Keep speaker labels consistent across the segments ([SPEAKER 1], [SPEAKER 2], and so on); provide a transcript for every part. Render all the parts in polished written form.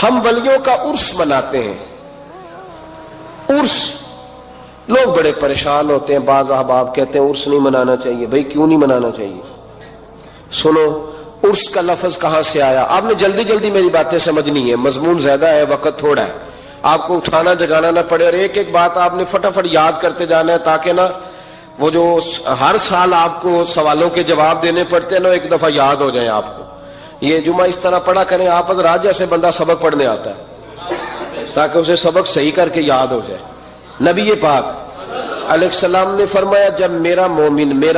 [SPEAKER 1] ہم ولیوں کا عرس مناتے ہیں. عرس لوگ بڑے پریشان ہوتے ہیں. بعض احباب کہتے ہیں عرس نہیں منانا چاہیے. بھائی کیوں نہیں منانا چاہیے؟ سنو، عرس کا لفظ کہاں سے آیا. آپ نے جلدی جلدی میری باتیں سمجھنی ہے، مضمون زیادہ ہے، وقت تھوڑا ہے. آپ کو اٹھانا جگانا نہ پڑے اور ایک ایک بات آپ نے فٹافٹ یاد کرتے جانا ہے، تاکہ نا وہ جو ہر سال آپ کو سوالوں کے جواب دینے پڑتے ہیں نا، ایک دفعہ یاد ہو جائیں آپ کو. یہ جمعہ اس طرح پڑھا کریں آپ حضرات جیسے بندہ سبق پڑھنے آتا ہے، تاکہ اسے سبق صحیح کر کے یاد ہو جائے. نبی پاک علیہ السلام نے فرمایا جب میرا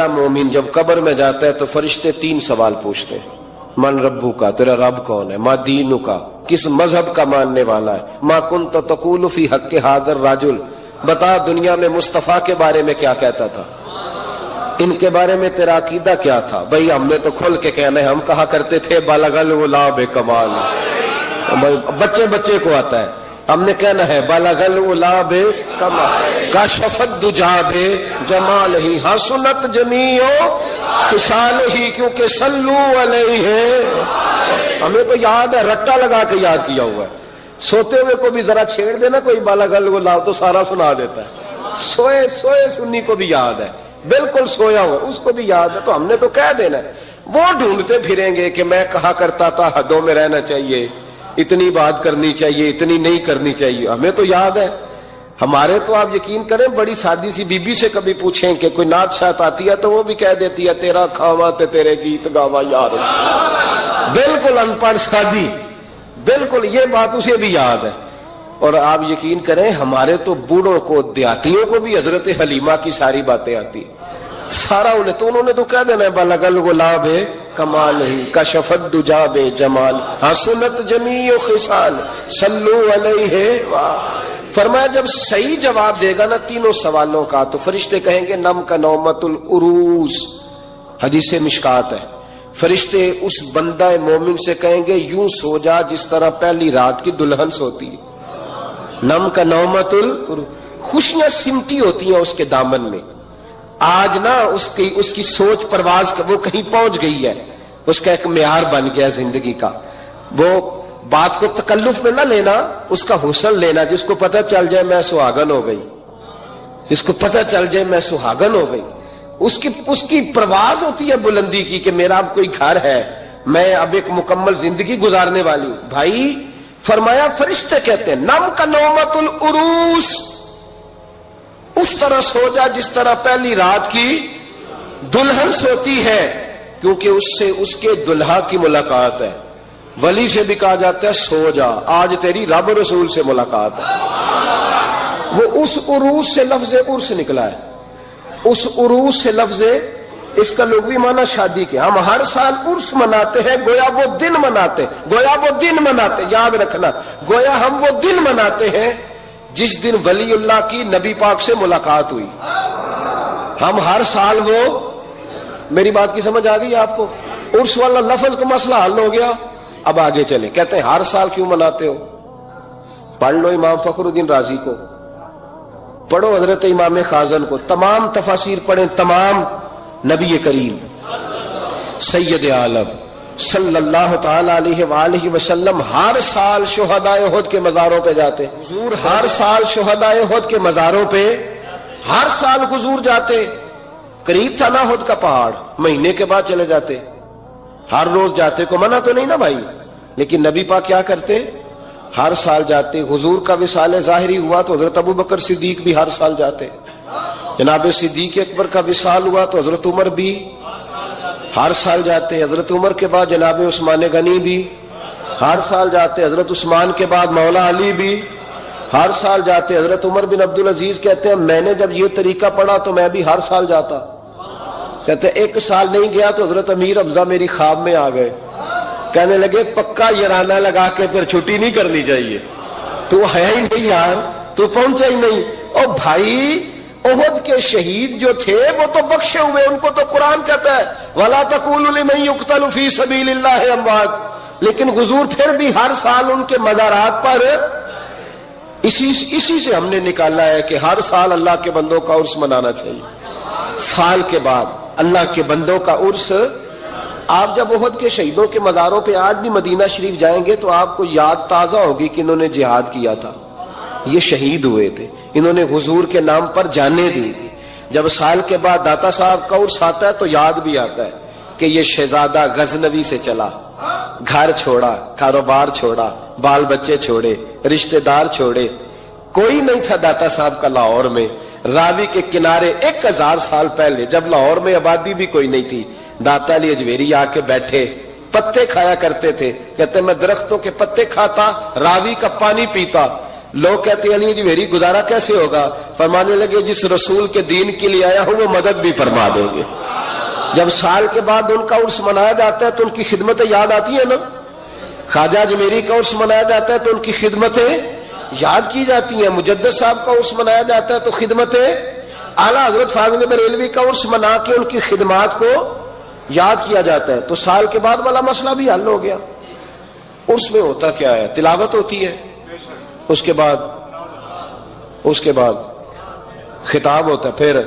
[SPEAKER 1] مومن جب قبر میں جاتا ہے تو فرشتے 3 سوال پوچھتے ہیں. من ربو کا، تیرا رب کون ہے؟ ما دینو کا، کس مذہب کا ماننے والا ہے؟ ما کنت تقول فی حق ھذا الرجل، بتا دنیا میں مصطفیٰ کے بارے میں کیا کہتا تھا، ان کے بارے میں تیرا عقیدہ کیا تھا؟ بھئی ہم نے تو کھل کے کہنا ہے، ہم کہا کرتے تھے بالغ العلا بکمال. بچے کو آتا ہے، ہم نے کہنا ہے بالغ العلا بکمال، کاشف الدجا بجمال ہی، حسنت جمیع خصال ہی، کیونکہ صلو علیہ. ہمیں تو یاد ہے، رٹا لگا کے یاد کیا ہوا ہے. سوتے ہوئے کو بھی ذرا چھیڑ دینا کوئی بالغ العلا تو سارا سنا دیتا ہے. سوئے سنی کو بھی یاد ہے، بالکل سویا ہوا اس کو بھی یاد ہے. تو ہم نے تو کہہ دینا ہے. وہ ڈھونڈتے پھریں گے کہ میں کہا کرتا تھا حدوں میں رہنا چاہیے، اتنی بات کرنی چاہیے، اتنی نہیں کرنی چاہیے. ہمیں تو یاد ہے. ہمارے تو آپ یقین کریں بڑی سادی سی بی بی سے کبھی پوچھیں کہ کوئی نعت شاعت آتی ہے تو وہ بھی کہہ دیتی ہے تیرا کھاوا تے تیرے گیت گاوا یار. بالکل ان پڑھ سادی، بالکل یہ بات اسے بھی یاد ہے. اور آپ یقین کریں ہمارے تو بوڑھوں کو، دیہاتیوں کو بھی حضرت حلیمہ کی ساری باتیں آتی سارا. انہوں نے تو کہہ دینا ہے بالغ العلا بکمال ہی، کشف الدجا بجمال، حسنت جمیع خصال صلو علیہ. فرمایا جب صحیح جواب دے گا نا 3 سوالوں کا تو فرشتے کہیں گے نم کا نومت العروس. حدیث مشکات ہے. فرشتے اس بندہ مومن سے کہیں گے یوں سو جا جس طرح پہلی رات کی دلہن سوتی ہے. نم کا نومت خوشیاں سمٹی ہوتی ہیں اس کے دامن میں. آج نا اس کی سوچ پرواز وہ کہیں پہنچ گئی ہے، اس کا ایک معیار بن گیا زندگی کا. وہ بات کو تکلف میں نہ لینا، اس کا حسن لینا. جس کو پتہ چل جائے میں سہاگن ہو گئی، جس کو پتہ چل جائے میں سہاگن ہو گئی، اس کی پرواز ہوتی ہے بلندی کی کہ میرا اب کوئی گھر ہے، میں اب ایک مکمل زندگی گزارنے والی ہوں. بھائی فرمایا فرشتے کہتے ہیں نم کا نومت العروس، اس طرح سو جا جس طرح پہلی رات کی دلہن سوتی ہے، کیونکہ اس سے اس کے دلہا کی ملاقات ہے. ولی سے بھی کہا جاتا ہے سو جا، آج تیری رب رسول سے ملاقات ہے. وہ اس عروس سے لفظ عرس نکلا ہے. اس عروس سے لفظ، اس کا لغوی معنی شادی کے. ہم ہر سال عرس مناتے ہیں، گویا وہ دن مناتے، یاد رکھنا، گویا ہم وہ دن مناتے ہیں جس دن ولی اللہ کی نبی پاک سے ملاقات ہوئی. ہم ہر سال وہ، میری بات کی سمجھ آ گئی آپ کو؟ عرس والا لفظ کا مسئلہ حل ہو گیا. اب آگے چلیں. کہتے ہیں ہر سال کیوں مناتے ہو؟ پڑھ لو امام فخر الدین رازی کو، پڑھو حضرت امام خازن کو، تمام تفاسیر پڑھیں. تمام نبی کریم سید عالم صلی اللہ تعالی علیہ وآلہ وسلم ہر سال شہدائے احد کے مزاروں پہ جاتے. حضور ہر سال شہدائے احد کے مزاروں پہ ہر سال حضور جاتے. قریب تھا نا احد کا پہاڑ، مہینے کے بعد چلے جاتے. ہر روز جاتے کو منع تو نہیں نا بھائی، لیکن نبی پاک کیا کرتے؟ ہر سال جاتے. حضور کا وصال ظاہری ہوا تو حضرت ابو بکر صدیق بھی ہر سال جاتے. جناب صدیق اکبر کا وصال ہوا تو حضرت عمر بھی ہر سال جاتے. حضرت عمر کے بعد جناب عثمان غنی بھی ہر سال جاتے. حضرت عثمان کے بعد مولا علی بھی ہر سال جاتے. حضرت عمر بن عبدالعزیز کہتے ہیں میں نے جب یہ طریقہ پڑھا تو میں بھی ہر سال جاتا. کہتے ہیں 1 سال نہیں گیا تو حضرت امیر حمزہ میری خواب میں آ گئے، کہنے لگے پکا یارانہ لگا کے پھر چھٹی نہیں کرنی چاہیے، تو ہے ہی نہیں یار، تو پہنچا ہی نہیں. اور بھائی احد کے شہید جو تھے وہ تو بخشے ہوئے، ان کو تو قرآن کہتا ہے وَلَا تَقُولُوا لِمَن يُقْتَلُ فِي سَبِيلِ اللَّهِ أَمْوَاتٌ. لیکن حضور پھر بھی ہر سال ان کے مزارات پر اسی سے ہم نے نکالا ہے کہ ہر سال اللہ کے بندوں کا عرس منانا چاہیے. سال کے بعد اللہ کے بندوں کا عرس آپ جب احد کے شہیدوں کے مزاروں پہ آج بھی مدینہ شریف جائیں گے تو آپ کو یاد تازہ ہوگی کہ انہوں نے جہاد کیا تھا، یہ شہید ہوئے تھے، انہوں نے حضور کے نام پر جانیں دی تھی۔ جب سال کے بعد داتا صاحب کا عرس آتا ہے تو یاد بھی آتا ہے کہ یہ شہزادہ غزنوی سے چلا، گھر چھوڑا، کاروبار چھوڑا، بال بچے چھوڑے، رشتہ دار چھوڑے، کوئی نہیں تھا داتا صاحب کا لاہور میں، راوی کے کنارے 1000 سال پہلے جب لاہور میں آبادی بھی کوئی نہیں تھی، داتا علی اجمیری آ کے بیٹھے، پتے کھایا کرتے تھے، کہتے میں درختوں کے پتے کھاتا، راوی کا پانی پیتا۔ لوگ کہتے علی اجمیری گزارا کیسے ہوگا؟ فرمانے لگے جس رسول کے دین کے لیے آیا ہوں وہ مدد بھی فرما دیں گے۔ جب سال کے بعد ان کا عرس منایا جاتا ہے تو ان کی خدمتیں یاد آتی ہیں نا، خواجہ اجمیری کا عرس منایا جاتا ہے تو ان کی خدمتیں یاد کی جاتی ہیں، مجدد صاحب کا عرس منایا جاتا ہے تو خدمتیں، اعلیٰ حضرت فاضل بریلوی کا عرس منا کے ان کی خدمات کو یاد کیا جاتا ہے، تو سال کے بعد والا مسئلہ بھی حل ہو گیا۔ عرس میں ہوتا کیا ہے؟ تلاوت ہوتی ہے، اس کے بعد خطاب ہوتا ہے، پھر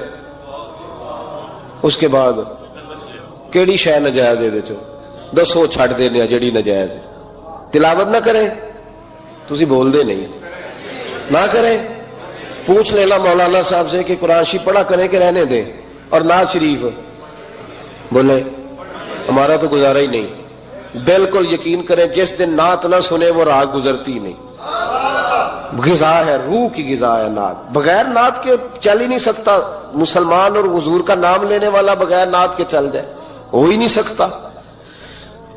[SPEAKER 1] اس کے بعد کیڑی شے نجائز دے چو دسو چھڑ دینے جڑی نجائز ہے، تلاوت نہ کریں تسی بول دے نہیں، نہ کریں، پوچھ لینا مولانا صاحب سے کہ قرآن شریف پڑھا کریں کہ رہنے دیں، اور نعت شریف بولے ہمارا تو گزارا ہی نہیں۔ بالکل یقین کریں جس دن نعت نہ سنے وہ رات گزرتی نہیں، غذا ہے، روح کی غذا ہے نعت، بغیر نعت کے چل ہی نہیں سکتا، مسلمان اور حضور کا نام لینے والا بغیر نعت کے چل جائے ہو ہی نہیں سکتا۔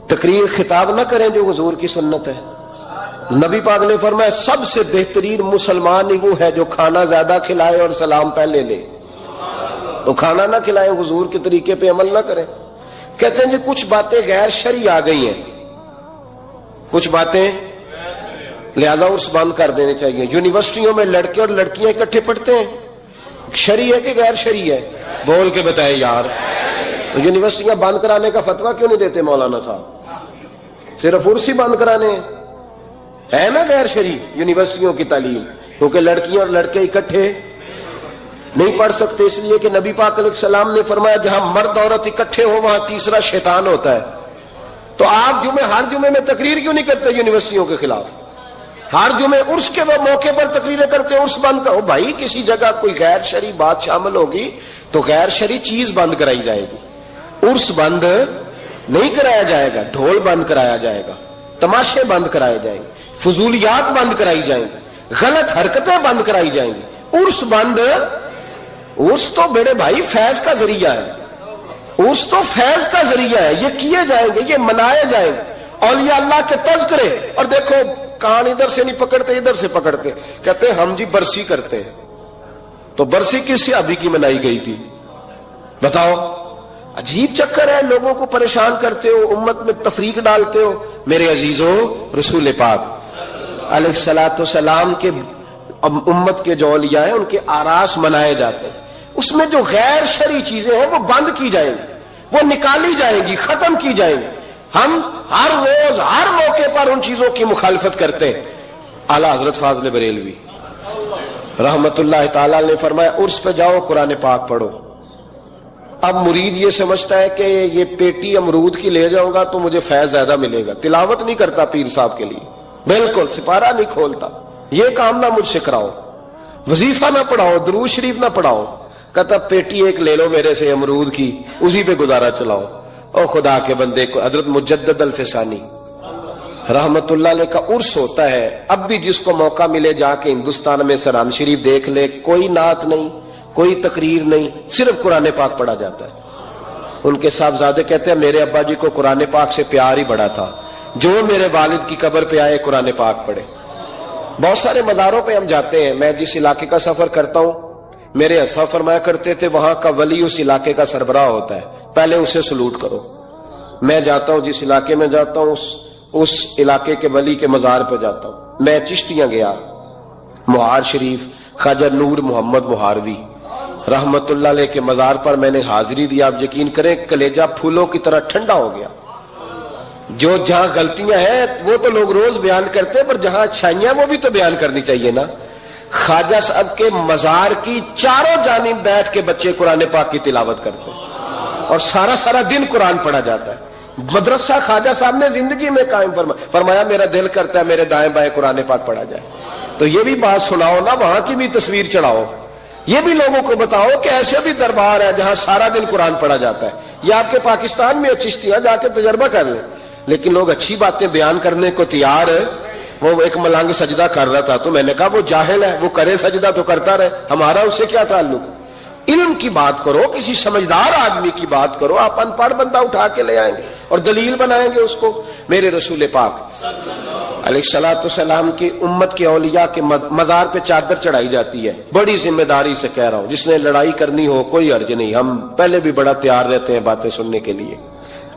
[SPEAKER 1] تقریر خطاب نہ کریں جو حضور کی سنت ہے، نبی پاک نے فرمایا سب سے بہترین مسلمان ہی وہ ہے جو کھانا زیادہ کھلائے اور سلام پہلے لے، تو کھانا نہ کھلائے، حضور کے طریقے پہ عمل نہ کریں۔ کہتے ہیں جی کچھ باتیں غیر شرعی آ گئی ہیں، کچھ باتیں لہذا عرس بند کر دینے چاہیے۔ یونیورسٹیوں میں لڑکے اور لڑکیاں اکٹھے پڑھتے ہیں، شرعی ہے کہ غیر شرعی ہے؟ بول کے بتائے یار۔ تو یونیورسٹیاں بند کرانے کا فتویٰ کیوں نہیں دیتے مولانا صاحب؟ صرف عرس ہی بند کرانے ہے نا غیر شرعی یونیورسٹیوں کی تعلیم، کیونکہ لڑکیاں اور لڑکے اکٹھے نہیں پڑھ سکتے، اس لیے کہ نبی پاک علیہ السلام نے فرمایا جہاں مرد عورت اکٹھے ہو وہاں تیسرا شیطان ہوتا ہے۔ تو آپ ہر جمعے میں تقریر کیوں نہیں کرتے یونیورسٹیوں کے خلاف؟ ہر جمعے عرس کے موقع پر تقریریں کرتے، عرس بند کرو بھائی، کسی جگہ کوئی غیر شرعی بات شامل ہوگی تو غیر شرعی چیز بند کرائی جائے گی، عرس بند نہیں کرایا جائے گا، ڈھول بند کرایا جائے گا، تماشے بند کرائے جائیں گے، فضولیات بند کرائی جائیں گی، غلط حرکتیں بند کرائی جائیں گی، عرس بند۔ عرس تو میرے بھائی فیض کا ذریعہ ہے، عرس تو فیض کا ذریعہ ہے، یہ کیے جائیں گے، یہ منائے جائیں گے، اولیاء اللہ کے تذکرے۔ اور دیکھو کان ادھر سے نہیں پکڑتے ادھر سے پکڑتے، کہتے ہیں ہم جی برسی کرتے ہیں، تو برسی کس صحابی کی منائی گئی تھی بتاؤ؟ عجیب چکر ہے، لوگوں کو پریشان کرتے ہو، امت میں تفریق ڈالتے ہو۔ میرے عزیزو، رسول پاک علیہ الصلوۃ والسلام کے امت کے جو اولیاء ہیں ان کے آراس منائے جاتے ہیں، اس میں جو غیر شرعی چیزیں ہیں وہ بند کی جائیں گی، وہ نکالی جائیں گی، ختم کی جائیں گی۔ ہم ہر روز ہر موقع پر ان چیزوں کی مخالفت کرتے ہیں۔ اعلیٰ حضرت فاضل بریلوی رحمت اللہ تعالی نے فرمایا عرس پہ جاؤ قرآن پاک پڑھو۔ اب مرید یہ سمجھتا ہے کہ یہ پیٹی امرود کی لے جاؤں گا تو مجھے فیض زیادہ ملے گا، تلاوت نہیں کرتا پیر صاحب کے لیے، بالکل سپارہ نہیں کھولتا، یہ کام نہ مجھ سے کراؤ، وظیفہ نہ پڑھاؤ، درود شریف نہ پڑھاؤ، کہتا پیٹی ایک لے لو میرے سے امرود کی، اسی پہ گزارا چلاؤ۔ او خدا کے بندے کو، حضرت مجدد الفسانی رحمت اللہ علیہ کا عرس ہوتا ہے، اب بھی جس کو موقع ملے جا کے ہندوستان میں سران شریف دیکھ لے، کوئی نعت نہیں، کوئی تقریر نہیں، صرف قرآن پاک پڑھا جاتا ہے۔ ان کے صاحبزادے کہتے ہیں میرے ابا جی کو قرآن پاک سے پیار ہی بڑا تھا، جو میرے والد کی قبر پہ آئے قرآن پاک پڑھے۔ بہت سارے مزاروں پہ ہم جاتے ہیں، میں جس علاقے کا سفر کرتا ہوں، میرے اساں فرمایا کرتے تھے وہاں کا ولی اس علاقے کا سربراہ ہوتا ہے، پہلے اسے سلوٹ کرو۔ میں جاتا ہوں جس علاقے میں جاتا ہوں اس علاقے کے ولی کے مزار پہ جاتا ہوں۔ میں چشتیاں گیا، مہار شریف خواجہ نور محمد مہاروی رحمت اللہ علیہ کے مزار پر میں نے حاضری دی، آپ یقین کریں کلیجہ پھولوں کی طرح ٹھنڈا ہو گیا۔ جو جہاں غلطیاں ہیں وہ تو لوگ روز بیان کرتے ہیں، پر جہاں اچھائیاں وہ بھی تو بیان کرنی چاہیے نا۔ خواجہ صاحب کے مزار کی چاروں جانب بیٹھ کے بچے قرآن پاک کی تلاوت کرتے ہیں اور سارا دن قرآن پڑھا جاتا ہے۔ مدرسہ خواجہ صاحب نے زندگی میں قائم فرمایا میرا دل کرتا ہے میرے دائیں بائیں قرآن پاک پڑھا جائے. تو یہ بھی بات سناؤ نا, وہاں کی بھی تصویر چڑھاؤ, یہ بھی لوگوں کو بتاؤ کہ ایسے بھی دربار ہے جہاں سارا دن قرآن پڑھا جاتا ہے. یہ آپ کے پاکستان میں چشتیہ جا کے تجربہ کر لیں. لیکن لوگ اچھی باتیں بیان کرنے کو تیار ہے. وہ ایک ملنگ سجدہ کر رہا تھا تو میں نے کہا وہ جاہل ہے, وہ کرے سجدہ تو کرتا رہے, ہمارا اس سے کیا تعلق. علم کی بات کرو, کسی سمجھدار آدمی کی بات کرو. آپ ان پڑھ بندہ اٹھا کے لے آئیں گے اور دلیل بنائیں گے اس کو. میرے رسول پاک علیہ الصلوۃ والسلام کی امت کے اولیاء کے مزار پہ چادر چڑھائی جاتی ہے. بڑی ذمہ داری سے کہہ رہا ہوں, جس نے لڑائی کرنی ہو کوئی حرج نہیں, ہم پہلے بھی بڑا تیار رہتے ہیں باتیں سننے کے لیے.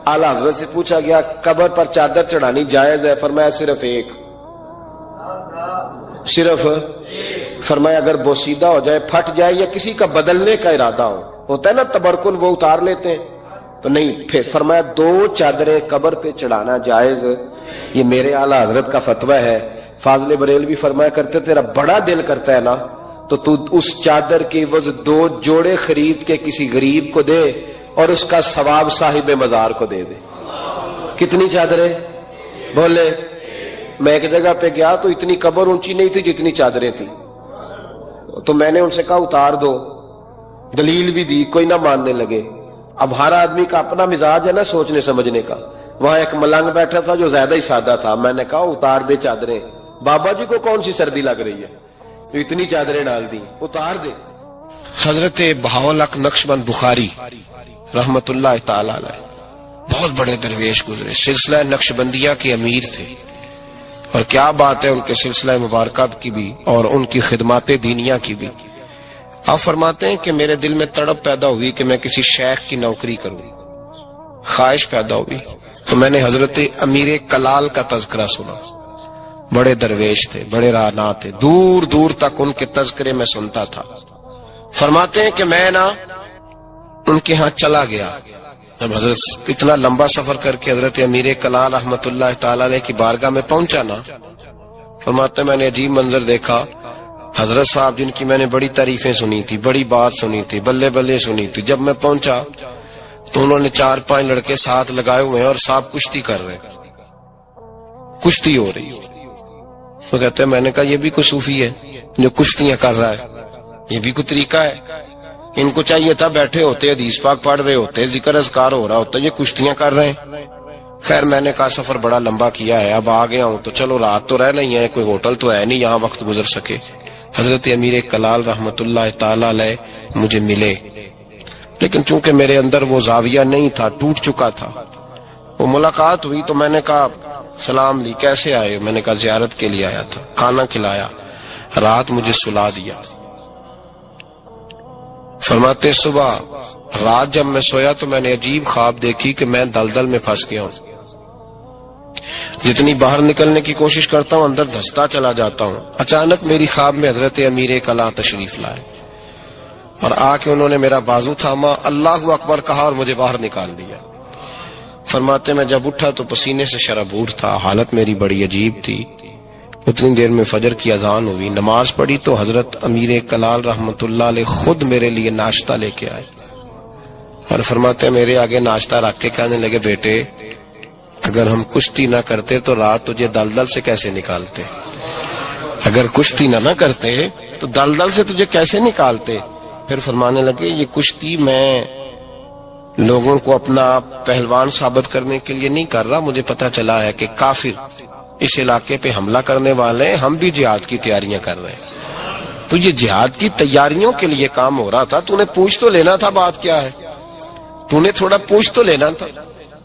[SPEAKER 1] اعلیٰ حضرت سے پوچھا گیا قبر پر چادر چڑھانی جائز ہے؟ فرمایا صرف ایک. صرف فرمایا اگر بوسیدہ ہو جائے, پھٹ جائے, یا کسی کا بدلنے کا ارادہ ہو, ہوتا ہے نا تبرکن, وہ اتار لیتے ہیں تو نہیں. پھر فرمایا 2 چادریں قبر پہ چڑھانا جائز. یہ میرے اعلیٰ حضرت کا فتویٰ ہے. فاضل بریلوی فرمایا کرتے تیرا بڑا دل کرتا ہے نا تو اس چادر کی عوض 2 جوڑے خرید کے کسی غریب کو دے اور اس کا ثواب صاحب مزار کو دے دے. کتنی چادریں بولے؟ میں ایک جگہ پہ گیا تو اتنی قبر اونچی نہیں تھی جتنی چادریں تھیں, تو میں نے ان سے کہا اتار دو, دلیل بھی دی, کوئی نہ ماننے لگے. اب ہر آدمی کا اپنا مزاج ہے نا سوچنے سمجھنے کا. وہاں ایک ملنگ بیٹھا تھا جو زیادہ ہی سادہ تھا, میں نے کہا اتار دے چادریں, بابا جی کو کون سی سردی لگ رہی ہے جو اتنی چادریں ڈال دی, اتار دے. حضرت بہاؤالحق نقشبند بخاری رحمت اللہ تعالی علیہ بہت بڑے درویش گزرے, سلسلہ نقشبندیہ کے امیر تھے. اور کیا بات ہے ان کے سلسلہ مبارکہ کی بھی اور ان کی خدمات دینیہ کی بھی. آپ فرماتے ہیں کہ میرے دل میں تڑپ پیدا ہوئی کہ میں کسی شیخ کی نوکری کروں, خواہش پیدا ہوئی تو میں نے حضرت امیر کلال کا تذکرہ سنا. بڑے درویش تھے, بڑے راہنما تھے, دور دور تک ان کے تذکرے میں سنتا تھا. فرماتے ہیں کہ میں نا ان کے ہاں چلا گیا. جب حضرت اتنا لمبا سفر کر کے حضرت امیر کلال رحمت اللہ تعالی علیہ کی بارگاہ میں پہنچا نا, فرماتے ہیں میں نے عجیب منظر دیکھا. حضرت صاحب جن کی میں نے بڑی تعریفیں سنی تھی, بڑی بات سنی تھی, بلے بلے سنی تھی, جب میں پہنچا تو انہوں نے 4-5 لڑکے ساتھ لگائے ہوئے ہیں اور صاحب کشتی کر رہے ہیں, کشتی ہو رہی. وہ کہتے ہیں میں نے کہا یہ بھی کوئی صوفی ہے جو کشتیاں کر رہا ہے, یہ بھی کوئی طریقہ ہے. ان کو چاہیے تھا بیٹھے ہوتے, حدیث پاک پڑھ رہے ہوتے, ذکر اذکار ہو رہا ہوتا, یہ کشتیاں کر رہے ہیں. خیر میں نے کہا سفر بڑا لمبا کیا ہے, اب آ گیا ہوں تو چلو رات تو رہ نہیں ہے, کوئی ہوٹل تو ہے نہیں یہاں وقت گزر سکے. حضرت امیر کلال رحمت اللہ تعالی علیہ مجھے ملے, لیکن چونکہ میرے اندر وہ زاویہ نہیں تھا, ٹوٹ چکا تھا. وہ ملاقات ہوئی تو میں نے کہا سلام لی, کیسے آئے؟ میں نے کہا زیارت کے لیے آیا تھا. کھانا کھلایا, رات مجھے سلا دیا. فرماتے صبح رات جب میں سویا تو میں نے عجیب خواب دیکھی کہ میں دلدل میں پھنس گیا ہوں. جتنی باہر نکلنے کی کوشش کرتا ہوں اندر دھستا چلا جاتا ہوں. اچانک میری خواب میں حضرت امیر کلال تشریف لائے اور آ کے انہوں نے میرا بازو تھاما, اللہ اکبر کہا اور مجھے باہر نکال دیا. فرماتے میں جب اٹھا تو پسینے سے شرابور تھا, حالت میری بڑی عجیب تھی. اتنی دیر میں فجر کی اذان ہوئی, نماز پڑھی تو حضرت امیر کلال رحمت اللہ علیہ خود میرے لیے ناشتہ لے کے آئے اور فرماتے میرے آگے ناشتہ رکھ کے کہنے لگے بیٹے اگر ہم کشتی نہ کرتے تو رات تجھے دلدل سے کیسے نکالتے, اگر کشتی نہ کرتے تو دلدل سے تجھے کیسے نکالتے. پھر فرمانے لگے یہ کشتی میں لوگوں کو اپنا پہلوان ثابت کرنے کے لیے نہیں کر رہا, مجھے پتا چلا ہے کہ کافر اس علاقے پہ حملہ کرنے والے ہیں, ہم بھی جہاد کی تیاریاں کر رہے ہیں. تو یہ جہاد کی تیاریوں کے لیے کام ہو رہا تھا, تو نے پوچھ تو لینا تھا بات کیا ہے, تو نے تھوڑا پوچھ تو لینا تھا,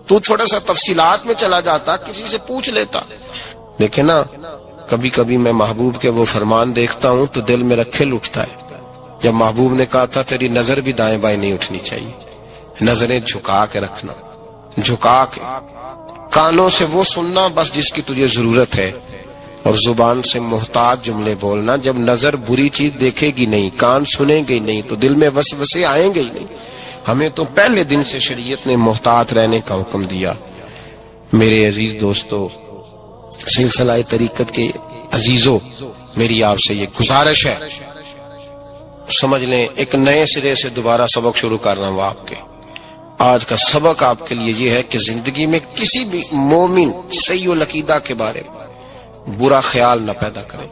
[SPEAKER 1] تو تھوڑا سا تفصیلات میں چلا جاتا, کسی سے پوچھ لیتا. لیکن نا کبھی کبھی میں محبوب کے وہ فرمان دیکھتا ہوں تو دل میں کھل اٹھتا ہے. جب محبوب نے کہا تھا تیری نظر بھی دائیں بائیں نہیں اٹھنی چاہیے, نظریں جھکا کے رکھنا, جھکا کے, کانوں سے وہ سننا بس جس کی تجھے ضرورت ہے, اور زبان سے محتاط جملے بولنا. جب نظر بری چیز دیکھے گی نہیں, کان سنیں گے نہیں, تو دل میں وسوسے آئیں گے ہی نہیں. ہمیں تو پہلے دن سے شریعت نے محتاط رہنے کا حکم دیا. میرے عزیز دوستو, سلسلہ طریقت کے عزیزوں, میری آپ سے یہ گزارش ہے, سمجھ لیں ایک نئے سرے سے دوبارہ سبق شروع کر رہا ہوں آپ کے. آج کا سبق آپ کے لیے یہ ہے کہ زندگی میں کسی بھی مومن صحیح العقیدہ کے بارے میں برا خیال نہ پیدا کرے،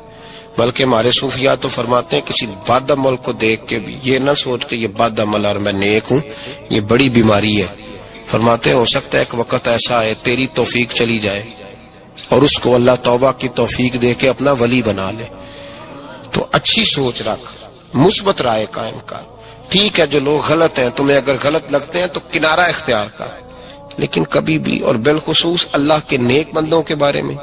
[SPEAKER 1] بلکہ ہمارے صوفیاء تو فرماتے ہیں کسی بد عمل کو دیکھ کے بھی یہ نہ سوچ کہ یہ بد عمل اور میں نیک ہوں، یہ بڑی بیماری ہے۔ فرماتے ہیں ہو سکتا ہے ایک وقت ایسا ہے تیری توفیق چلی جائے اور اس کو اللہ توبہ کی توفیق دے کے اپنا ولی بنا لے۔ تو اچھی سوچ رکھ، مثبت رائے قائم کر۔ ٹھیک ہے جو لوگ غلط ہیں تمہیں اگر غلط لگتے ہیں تو کنارہ اختیار کر، لیکن کبھی بھی اور بالخصوص اللہ کے نیک بندوں کے بارے میں،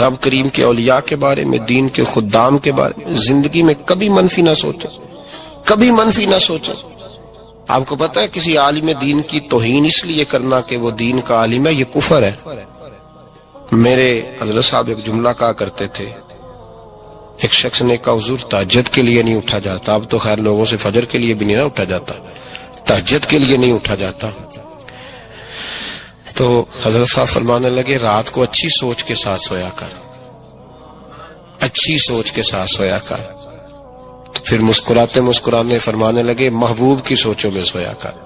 [SPEAKER 1] رب کریم کے اولیاء کے بارے میں، دین کے خدام کے بارے میں زندگی میں کبھی منفی نہ سوچے، کبھی منفی نہ سوچے۔ آپ کو پتہ ہے کسی عالم دین کی توہین اس لیے کرنا کہ وہ دین کا عالم ہے یہ کفر ہے۔ میرے حضرت صاحب ایک جملہ کہا کرتے تھے، ایک شخص نے کہا حضور تہجد کے لیے نہیں اٹھا جاتا، اب تو خیر لوگوں سے فجر کے لیے بھی نہیں نہ اٹھا جاتا، تہجد کے لیے نہیں اٹھا جاتا۔ تو حضرت صاحب فرمانے لگے رات کو اچھی سوچ کے ساتھ سویا کر، اچھی سوچ کے ساتھ سویا کر۔ تو پھر مسکراتے مسکرانے فرمانے لگے محبوب کی سوچوں میں سویا کر،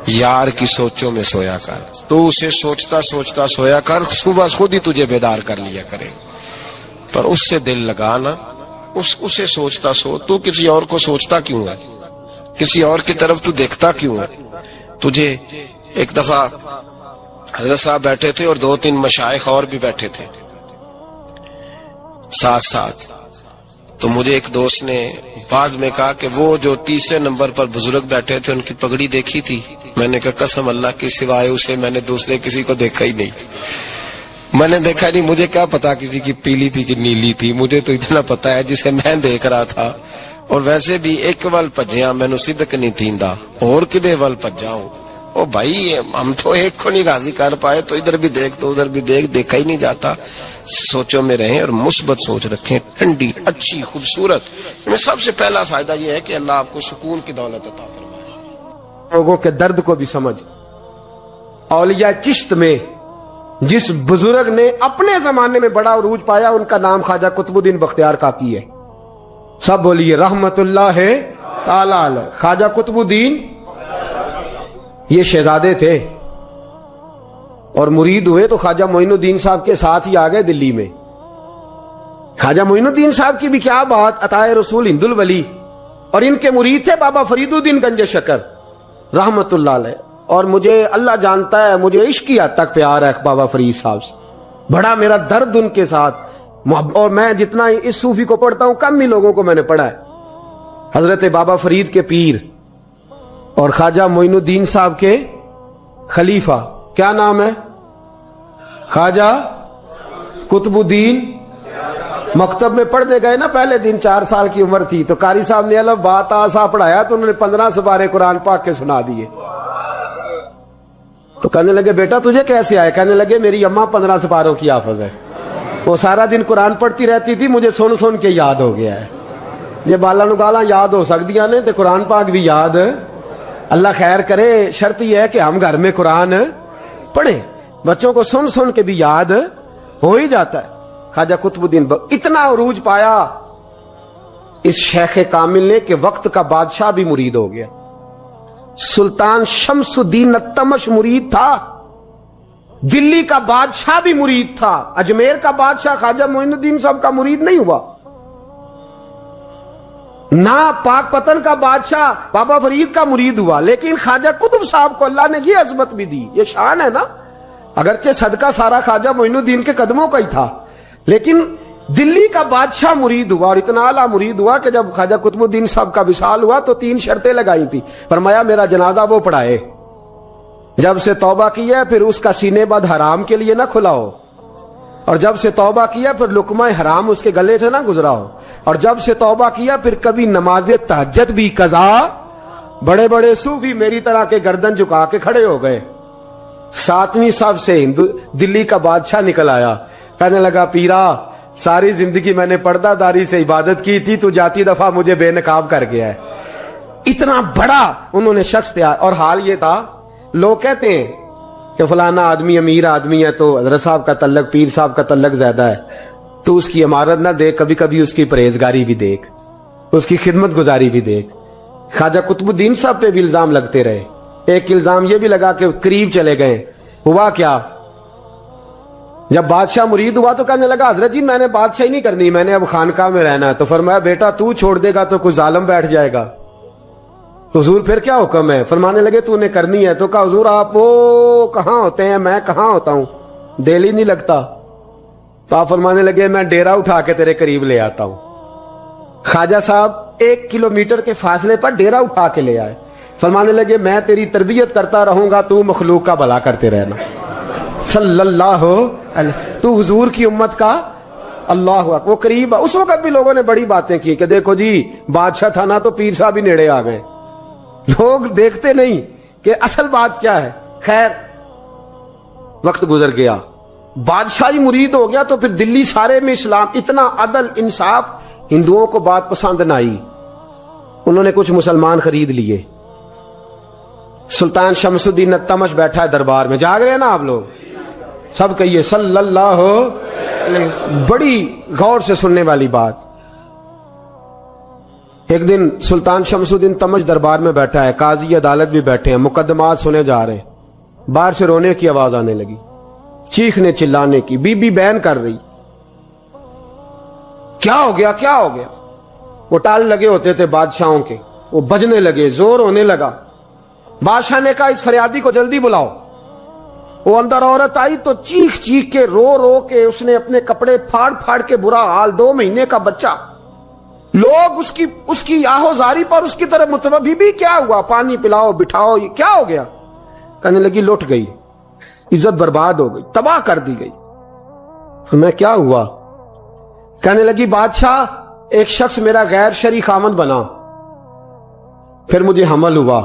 [SPEAKER 1] یار کی سوچوں میں سویا کر، تو اسے سوچتا سوچتا سویا کر، صبح خود ہی تجھے بیدار کر لیا کرے، پر اس سے دل لگانا، اسے سوچتا سو۔ تو کسی اور کو سوچتا کیوں ہے؟ کسی اور کی طرف تو دیکھتا کیوں ہے؟ تجھے ایک دفعہ حضرت صاحب بیٹھے تھے اور 2-3 مشائخ اور بھی بیٹھے تھے ساتھ ساتھ، تو مجھے ایک دوست نے بعد میں کہا کہ وہ جو 30 نمبر پر بزرگ بیٹھے تھے ان کی پگڑی دیکھی تھی؟ میں نے کہا قسم اللہ کی سوائے اسے میں نے دوسرے کسی کو دیکھا ہی نہیں، میں نے دیکھا نہیں، مجھے کیا پتا کسی کی پیلی تھی کہ نیلی تھی، مجھے تو اتنا پتا ہے جسے میں دیکھ رہا تھا۔ اور ویسے بھی ایک ول پجیاں مینو صدق نہیں تھیندا اور کدے ول پجاؤں۔ او بھائی ہم تو ایک کو نہیں راضی کر پائے تو ادھر بھی دیکھ تو ادھر بھی دیکھ، دیکھا ہی نہیں جاتا۔ سوچوں میں رہیں اور مثبت سوچ رکھیں، ٹھنڈی اچھی خوبصورت۔ میں سب سے پہلا فائدہ یہ ہے کہ اللہ آپ کو سکون کی دولت عطا فرمائے،
[SPEAKER 2] لوگوں کے درد کو بھی سمجھ۔ اولیاء چشت میں جس بزرگ نے اپنے زمانے میں بڑا عروج پایا ان کا نام خواجہ قطب الدین بختیار کاکی ہے۔ سب بولیے رحمت اللہ تعالی علیہ۔ خواجہ قطب الدین یہ شہزادے تھے اور مرید ہوئے تو خواجہ معین الدین صاحب کے ساتھ ہی آ گئے دلی میں۔ خواجہ معین الدین صاحب کی بھی کیا بات، عطائے رسول ہند الولی، اور ان کے مرید تھے بابا فرید الدین گنج شکر رحمت اللہ علیہ۔ اور مجھے اللہ جانتا ہے مجھے عشق کی حد تک پیار ہے بابا فرید صاحب سے، بڑا میرا درد ان کے ساتھ، اور میں جتنا اس صوفی کو پڑھتا ہوں کم ہی لوگوں کو میں نے پڑھا ہے۔ حضرت بابا فرید کے پیر اور خواجہ معین الدین صاحب کے خلیفہ کیا نام ہے؟ خواجہ قطب الدین۔ مکتب میں پڑھنے گئے نا پہلے دن، 4 سال کی عمر تھی تو قاری صاحب نے الف بات آسا پڑھایا تو انہوں نے 15 سپارے قرآن پاک کے سنا دیے۔ تو کہنے لگے بیٹا تجھے کیسے آئے؟ کہنے لگے میری اماں 15 سپاروں کی حافظ ہے، وہ سارا دن قرآن پڑھتی رہتی تھی، مجھے سن سن کے یاد ہو گیا ہے۔ یہ بالا نگالا یاد ہو سکدیاں نے تو قرآن پاک بھی یاد، اللہ خیر کرے۔ شرط یہ ہے کہ ہم گھر میں قرآن پڑھیں، بچوں کو سن سن کے بھی یاد ہو ہی جاتا ہے۔ خواجہ قطب الدین اتنا عروج پایا اس شیخ کامل نے کہ وقت کا بادشاہ بھی مرید ہو گیا۔ سلطان شمس الدین التمش مرید تھا، دلی کا بادشاہ بھی مرید تھا، اجمیر کا بادشاہ خواجہ معین الدین صاحب کا مرید نہیں ہوا، نہ پاک پتن کا بادشاہ بابا فرید کا مرید ہوا، لیکن خواجہ قطب صاحب کو اللہ نے یہ عظمت بھی دی، یہ شان ہے نا۔ اگرچہ صدقہ سارا خواجہ معین الدین کے قدموں کا ہی تھا، لیکن دلی کا بادشاہ مرید ہوا، اور اتنا اعلیٰ مرید ہوا کہ جب خواجہ قطب الدین صاحب کا وصال ہوا تو 3 شرطیں لگائی تھی۔ فرمایا میرا جنازہ وہ پڑھائے، جب سے توبہ کی ہے پھر اس کا سینے بد حرام کے لیے نہ کھلا ہو، اور جب سے توبہ کیا پھر لقمہ حرام اس کے گلے سے نہ گزرا ہو، اور جب سے توبہ کیا پھر کبھی نماز تہجد بھی قضا۔ بڑے بڑے صوفی میری طرح کے گردن جھکا کے کھڑے ہو گئے۔ 7ویں صف سے دلی کا بادشاہ نکل آیا، کہنے لگا پیرا ساری زندگی میں نے پردہ داری سے عبادت کی تھی، تو جاتی دفعہ مجھے بے نقاب کر گیا ہے۔ اتنا بڑا انہوں نے شخص تیار، اور حال یہ تھا لوگ کہتے ہیں کہ فلانا آدمی امیر آدمی ہے تو حضرت صاحب کا تعلق پیر صاحب کا تعلق زیادہ ہے، تو اس کی عمارت نہ دیکھ، کبھی کبھی اس کی پرہیزگاری بھی دیکھ، اس کی خدمت گزاری بھی دیکھ۔ خواجہ قطب الدین صاحب پہ بھی الزام لگتے رہے، ایک الزام یہ بھی لگا کہ قریب چلے گئے. ہوا کیا؟ جب بادشاہ مرید ہوا تو کہنے لگا حضرت جی میں نے بادشاہی نہیں کرنی, میں نے اب خانقاہ میں رہنا ہے. تو فرمایا بیٹا تو چھوڑ دے گا تو کوئی ظالم بیٹھ جائے گا. تو حضور پھر کیا حکم ہے؟ فرمانے لگے تو نے کرنی ہے. تو کہا حضور آپ وہ کہاں ہوتے ہیں, میں کہاں ہوتا ہوں, دل ہی نہیں لگتا. تو آپ فرمانے لگے میں ڈیرا اٹھا کے تیرے قریب لے آتا ہوں. خواجہ صاحب 1 کلومیٹر کے فاصلے پر ڈیرا اٹھا کے لے آئے. فرمانے لگے میں تیری تربیت کرتا رہوں گا, تو مخلوق کا بھلا کرتے رہنا. صلی اللہ علیہ, تو حضور کی امت کا اللہ اکبر. وہ قریب, اس وقت بھی لوگوں نے بڑی باتیں کی کہ دیکھو جی بادشاہ تھا نا تو پیر صاحب ہی نیڑے آ گئے. لوگ دیکھتے نہیں کہ اصل بات کیا ہے. خیر وقت گزر گیا, بادشاہی مرید ہو گیا, تو پھر دلی سارے میں اسلام, اتنا عدل انصاف. ہندوؤں کو بات پسند نہ آئی, انہوں نے کچھ مسلمان خرید لیے. سلطان شمس الدین التمش بیٹھا ہے دربار میں, جاگ رہے ہیں نا آپ لوگ سب, کہیے صلی اللہ علیہ. بڑی غور سے سننے والی بات. ایک دن سلطان شمس الدین تمش دربار میں بیٹھا ہے, قاضی عدالت بھی بیٹھے ہیں, مقدمات سنے جا رہے ہیں. باہر سے رونے کی آواز آنے لگی, چیخنے چلانے کی. بی بی بیان کر رہی, کیا ہو گیا کیا ہو گیا. وہ ٹال لگے ہوتے تھے بادشاہوں کے, وہ بجنے لگے, زور ہونے لگا. بادشاہ نے کہا اس فریادی کو جلدی بلاؤ. وہ اندر عورت آئی تو چیخ چیخ کے رو رو کے اس نے اپنے کپڑے پھاڑ پھاڑ کے, برا حال, 2 مہینے کا بچہ. لوگ اس کی آہو زاری پر اس کی طرف متوجہ. بھی کیا ہوا, پانی پلاؤ بٹھاؤ, یہ کیا ہو گیا. کہنے لگی لٹ گئی, عزت برباد ہو گئی, تباہ کر دی گئی. میں کیا ہوا؟ کہنے لگی بادشاہ ایک شخص میرا غیر شرعی خامند بنا, پھر مجھے حمل ہوا,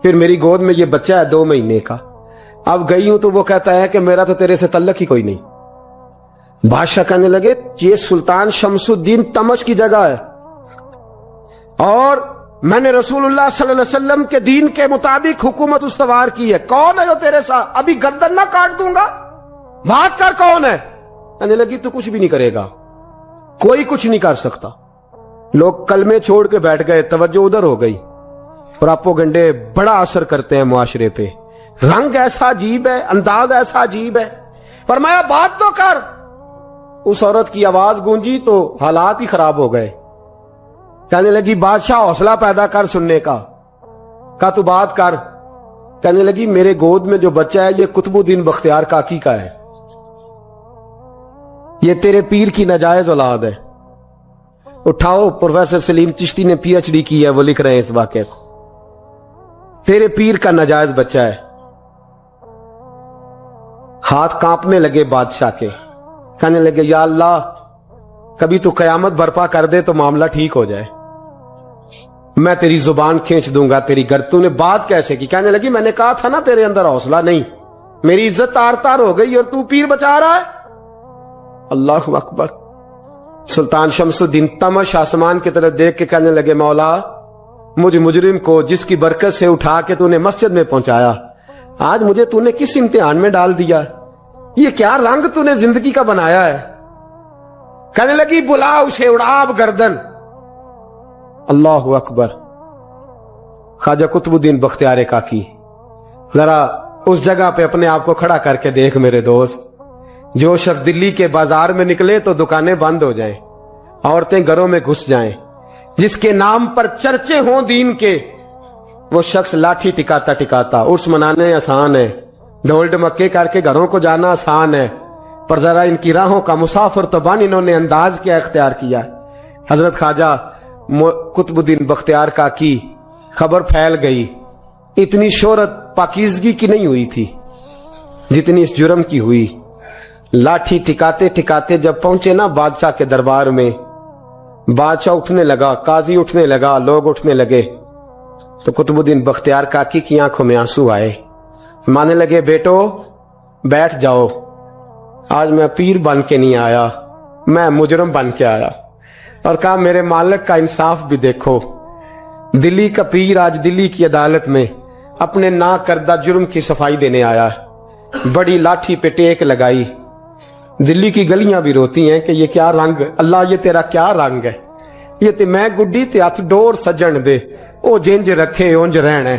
[SPEAKER 2] پھر میری گود میں یہ بچہ ہے 2 مہینے کا. اب گئی ہوں تو وہ کہتا ہے کہ میرا تو تیرے سے تعلق ہی کوئی نہیں. بادشاہ کہنے لگے یہ سلطان شمس الدین تمش کی جگہ ہے, اور میں نے رسول اللہ صلی اللہ علیہ وسلم کے دین کے مطابق حکومت استوار کی ہے. کون ہے جو تیرے ساتھ؟ ابھی گردن نہ کاٹ دوں گا, بات کر کون ہے. کہنے لگی تو کچھ بھی نہیں کرے گا, کوئی کچھ نہیں کر سکتا. لوگ کلمے چھوڑ کے بیٹھ گئے, توجہ ادھر ہو گئی. پراپوگنڈے بڑا اثر کرتے ہیں معاشرے پہ. رنگ ایسا عجیب ہے, انداز ایسا عجیب ہے. فرمایا بات تو کر. اس عورت کی آواز گونجی تو حالات ہی خراب ہو گئے. کہنے لگی بادشاہ حوصلہ پیدا کر سننے کا. کہا تو بات کر. کہنے لگی میرے گود میں جو بچہ ہے یہ قطب الدین بختیار کاکی کا ہے, یہ تیرے پیر کی ناجائز اولاد ہے. اٹھاؤ, پروفیسر سلیم چشتی نے پی ایچ ڈی کی ہے, وہ لکھ رہے ہیں اس واقعے کو. تیرے پیر کا ناجائز بچہ ہے. ہاتھ کانپنے لگے بادشاہ کے. کہنے لگے یا اللہ کبھی تو قیامت برپا کر دے تو معاملہ ٹھیک ہو جائے, میں تیری زبان کھینچ دوں گا تیری گرد. تو نے بات کیسے کی؟ کہنے لگی میں نے کہا تھا نا تیرے اندر حوصلہ نہیں, میری عزت تار تار ہو گئی اور تو پیر بچا رہا ہے. اللہ اکبر. سلطان شمس الدین تمش آسمان کی طرف دیکھ کے کہنے لگے مولا مجھ مجرم کو جس کی برکت سے اٹھا کے تو نے مسجد میں پہنچایا, آج مجھے تو نے کس امتحان میں ڈال دیا. یہ کیا رنگ تو نے زندگی کا بنایا ہے. کہنے لگی بلا اسے, اڑاب گردن. اللہ اکبر. خواجہ قطب الدین بختیار کاکی, ذرا اس جگہ پہ اپنے آپ کو کھڑا کر کے دیکھ میرے دوست. جو شخص دلی کے بازار میں نکلے تو دکانیں بند ہو جائیں, عورتیں گھروں میں گھس جائیں, جس کے نام پر چرچے ہوں دین کے, وہ شخص لاٹھی ٹکاتا ٹکاتا. عرس منانے آسان ہے, ڈھول ڈمکے کر کے گھروں کو جانا آسان ہے, پر ذرا ان کی راہوں کا مسافر تو بن انہوں نے انداز کیا اختیار کیا. حضرت خواجہ قطب الدین بختیار کاکی خبر پھیل گئی. اتنی شہرت پاکیزگی کی نہیں ہوئی تھی جتنی اس جرم کی ہوئی. لاٹھی ٹکاتے ٹکاتے جب پہنچے نا بادشاہ کے دربار میں, بادشاہ اٹھنے لگا, قاضی اٹھنے لگا, لوگ اٹھنے لگے, تو قطب الدین بختیار کاکی کی آنکھوں میں آنسو آئے. مانے لگے بیٹو بیٹھ جاؤ, آج میں پیر بن کے نہیں آیا, میں مجرم بن کے آیا. اور کہا میرے مالک کا انصاف بھی دیکھو, دلی کا پیر آج دلی کی عدالت میں اپنے نا کردہ جرم کی صفائی دینے آیا. بڑی لاٹھی پہ ٹیک لگائی. دلی کی گلیاں بھی روتی ہیں کہ یہ کیا رنگ, اللہ یہ تیرا کیا رنگ ہے. یہ تے میں گڈی تے ہاتھ ڈور سجن دے, او جنج رکھے اونج رہن ہے.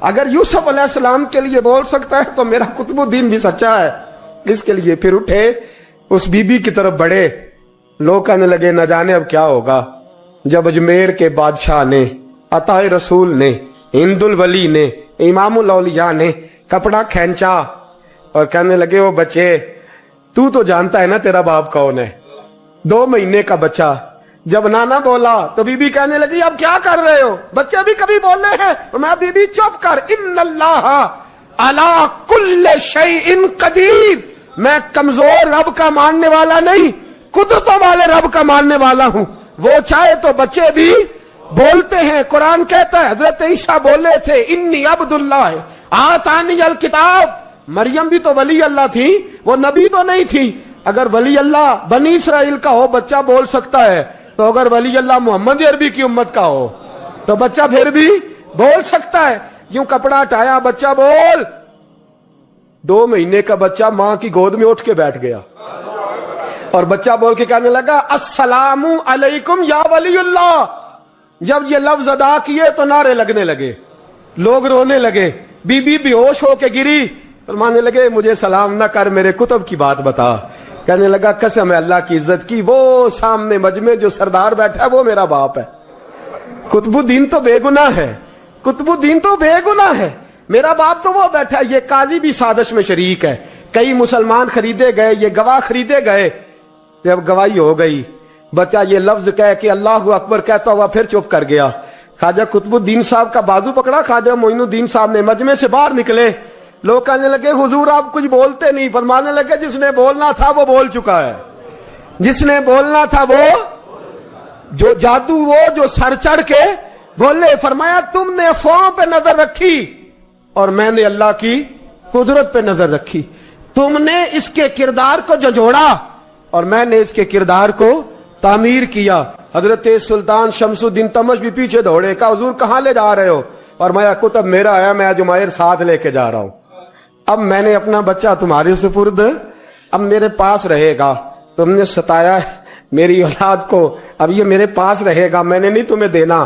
[SPEAKER 2] اگر یوسف علیہ السلام کے لیے بول سکتا ہے تو میرا قطب الدین بھی سچا ہے. اس کے لیے پھر اٹھے, اس بی بی کی طرف بڑھے. لوگ کہنے لگے نہ جانے اب کیا ہوگا. جب اجمیر کے بادشاہ نے, عطا رسول نے, ہند الولی نے, امام الاولیاء نے کپڑا کھینچا اور کہنے لگے وہ بچے تو جانتا ہے نا تیرا باپ کون ہے, 2 مہینے کا بچہ. جب نانا بولا تو بی بی کہنے لگی اب کیا کر رہے ہو, بچے بھی کبھی بولے ہیں. میں بی بی چپ کر, ان اللہ علی کل شیء قدیر, میں کمزور رب کا ماننے والا نہیں, قدرتوں والے رب کا ماننے والا ہوں. وہ چاہے تو بچے بھی بولتے ہیں. قرآن کہتا ہے حضرت عیسیٰ بولے تھے انی عبد اللہ آتانی الکتاب. مریم بھی تو ولی اللہ تھی, وہ نبی تو نہیں تھی. اگر ولی اللہ بنی اسرائیل کا ہو بچہ بول سکتا ہے, تو اگر ولی اللہ محمد عربی کی امت کا ہو تو بچہ پھر بھی بول سکتا ہے. یوں کپڑا ہٹایا, بچہ بول. 2 مہینے کا بچہ ماں کی گود میں اٹھ کے بیٹھ گیا اور بچہ بول کے کہنے لگا السلام علیکم یا ولی اللہ. جب یہ لفظ ادا کیے تو نعرے لگنے لگے, لوگ رونے لگے. بی بی بے ہوش ہو کے گری, فرمانے لگے مجھے سلام نہ کر, میرے کتب کی بات بتا. کہنے لگا قسم ہے اللہ کی عزت کی, وہ سامنے مجمع جو سردار بیٹھا ہے وہ میرا باپ ہے. قطب الدین تو بے گناہ ہے, قطب الدین تو بے گناہ ہے, میرا باپ تو وہ بیٹھا ہے. یہ قاضی بھی سازش میں شریک ہے. کئی مسلمان خریدے گئے, یہ گواہ خریدے گئے. جب گواہی ہو گئی, بچہ یہ لفظ کہہ کہ اللہ اکبر کہتا ہوا پھر چپ کر گیا. خواجہ قطب الدین صاحب کا بازو پکڑا, خواجہ معین الدین صاحب نے مجمع سے باہر نکلے. لوگ کہنے لگے حضور آپ کچھ بولتے نہیں. فرمانے لگے جس نے بولنا تھا وہ بول چکا ہے, جس نے بولنا تھا وہ جو جادو, وہ جو سر چڑھ کے بولے. فرمایا تم نے افواہوں پہ نظر رکھی اور میں نے اللہ کی قدرت پہ نظر رکھی. تم نے اس کے کردار کو جھنجھوڑا اور میں نے اس کے کردار کو تعمیر کیا. حضرت سلطان شمس الدین تمش بھی پیچھے دوڑے, کہا حضور کہاں لے جا رہے ہو؟ اور میں کتب میرا آیا, میں جمائر ساتھ لے کے جا رہا ہوں. اب میں نے اپنا بچہ تمہارے سپرد, اب میرے پاس رہے گا. تم نے ستایا میری اولاد کو, اب یہ میرے پاس رہے گا, میں نے نہیں تمہیں دینا.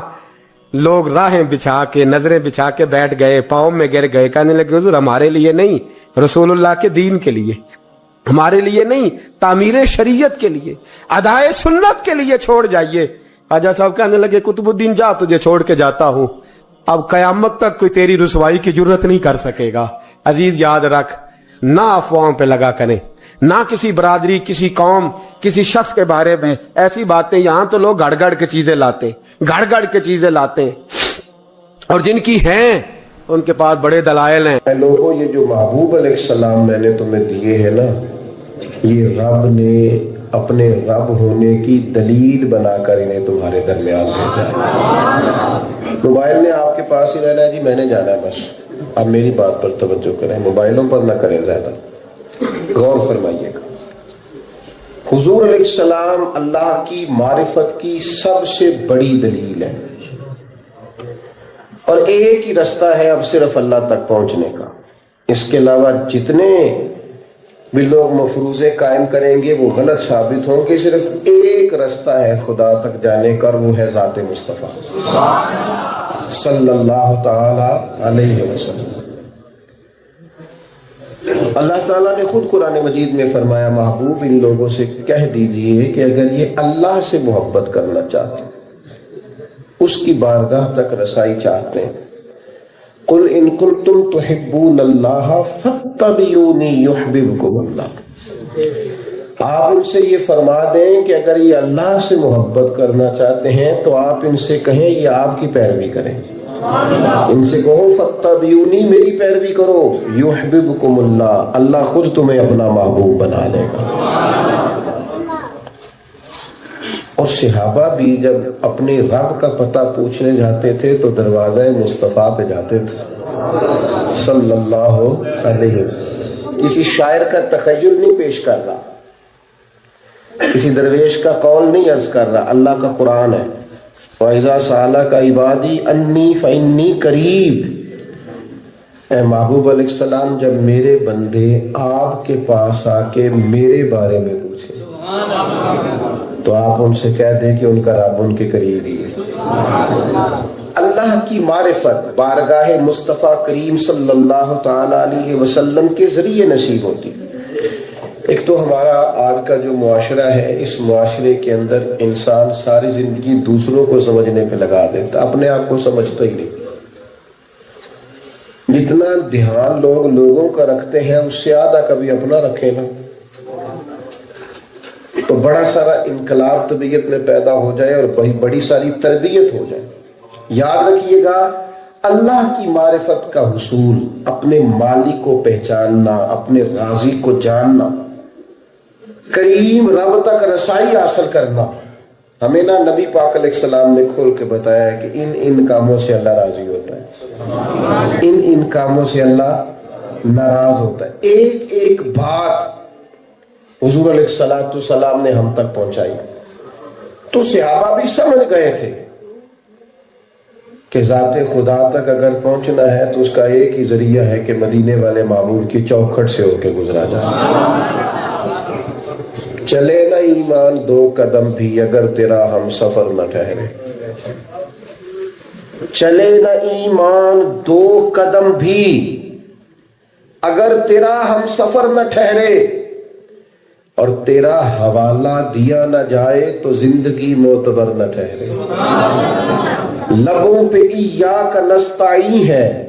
[SPEAKER 2] لوگ راہیں بچھا کے, نظریں بچھا کے بیٹھ گئے, پاؤں میں گر گئے. کہنے لگے حضور ہمارے لیے نہیں, رسول اللہ کے دین کے لیے, ہمارے لیے نہیں, تعمیر شریعت کے لیے, ادائے سنت کے لیے چھوڑ جائیے. خواجہ صاحب کہنے لگے قطب الدین جا, تجھے چھوڑ کے جاتا ہوں, اب قیامت تک کوئی تیری رسوائی کی جرت نہیں کر سکے گا. عزیز یاد رکھ, نہ افواہوں پہ لگا کریں, نہ کسی برادری, کسی قوم, کسی شخص کے بارے میں ایسی باتیں. یہاں تو لوگ گڑ گڑ کے چیزیں لاتے, گڑ گڑ کے چیزیں لاتے, اور جن کی ہیں ان کے پاس بڑے دلائل ہیں.
[SPEAKER 1] اے لوگوں, یہ جو محبوب علیہ السلام میں نے تمہیں دیے ہیں نا, یہ رب نے اپنے رب ہونے کی دلیل بنا کر انہیں تمہارے درمیان بھیجا ہے. موبائل نے آپ کے پاس ہی رہنا ہے جی, میں نے جانا ہے بس. اب میری بات پر توجہ کریں, موبائلوں پر نہ کریں زیادہ, غور فرمائیے گا. حضور علیہ السلام اللہ کی معرفت کی سب سے بڑی دلیل ہے, اور ایک ہی رستہ ہے اب صرف اللہ تک پہنچنے کا. اس کے علاوہ جتنے بھی لوگ مفروضے قائم کریں گے وہ غلط ثابت ہوں گے. صرف ایک رستہ ہے خدا تک جانے کا, وہ ہے ذات مصطفیٰ صلی اللہ تعالی علیہ وسلم. اللہ تعالیٰ نے خود قرآن مجید میں فرمایا, محبوب ان لوگوں سے کہہ دیجئے کہ اگر یہ اللہ سے محبت کرنا چاہتے, اس کی بارگاہ تک رسائی چاہتے ہیں, قل ان کنتم تحبون اللہ فاتبعونی یحببکم اللہ. آپ ان سے یہ فرما دیں کہ اگر یہ اللہ سے محبت کرنا چاہتے ہیں تو آپ ان سے کہیں یہ آپ کی پیروی کریں. ان سے کہو فاتبعونی, میری پیروی کرو, یحببکم اللہ, اللہ خود تمہیں اپنا محبوب بنا لے گا. اور صحابہ بھی جب اپنے رب کا پتہ پوچھنے جاتے تھے تو دروازہ مصطفیٰ پہ جاتے تھے صلی اللہ علیہ وسلم. کسی شاعر کا تخیل نہیں پیش کر رہا, کسی درویش کا قول نہیں عرض کر رہا, اللہ کا قرآن ہے. وَإِذَا سَأَلَكَ عِبَادِي أَنِّي فَإِنِّي قَرِيب. اے محبوب علیہ السلام, جب میرے بندے آپ کے پاس آ کے میرے بارے میں پوچھیں تو آپ ان سے کہہ دیں کہ ان کا رب ان کے قریب ہی ہے. اللہ اللہ کی معرفت بارگاہ مصطفیٰ کریم صلی اللہ تعالی علیہ وسلم کے ذریعے نصیب ہوتی ہے۔ ایک تو ہمارا آج کا جو معاشرہ ہے، اس معاشرے کے اندر انسان ساری زندگی دوسروں کو سمجھنے پہ لگا دیتا، اپنے آپ کو سمجھتا ہی نہیں۔ جتنا دھیان لوگ لوگوں کا رکھتے ہیں اس سے آدھا کبھی اپنا رکھے نا، تو بڑا سارا انقلاب طبیعت میں پیدا ہو جائے اور بڑی ساری تربیت ہو جائے۔ یاد رکھیے گا، اللہ کی معرفت کا حصول، اپنے مالک کو پہچاننا، اپنے رازق کو جاننا، کریم رب تک رسائی حاصل کرنا، ہمیں نا نبی پاک علیہ السلام نے کھول کے بتایا ہے کہ ان کاموں سے اللہ راضی ہوتا ہے، ان کاموں سے اللہ ناراض ہوتا ہے۔ ایک ایک بات حضور علیہ السلام نے ہم تک پہنچائی تو صحابہ بھی سمجھ گئے تھے کہ ذات خدا تک اگر پہنچنا ہے تو اس کا ایک ہی ذریعہ ہے کہ مدینے والے معبود کی چوکھٹ سے ہو کے گزرا جائے۔ چلے نہ ایمان دو قدم بھی اگر تیرا ہم سفر نہ ٹھہرے، چلے نہ ایمان دو قدم بھی اگر تیرا ہم سفر نہ ٹھہرے، اور تیرا حوالہ دیا نہ جائے تو زندگی معتبر نہ ٹھہرے۔ لبوں پہ ایاک نستعین ہے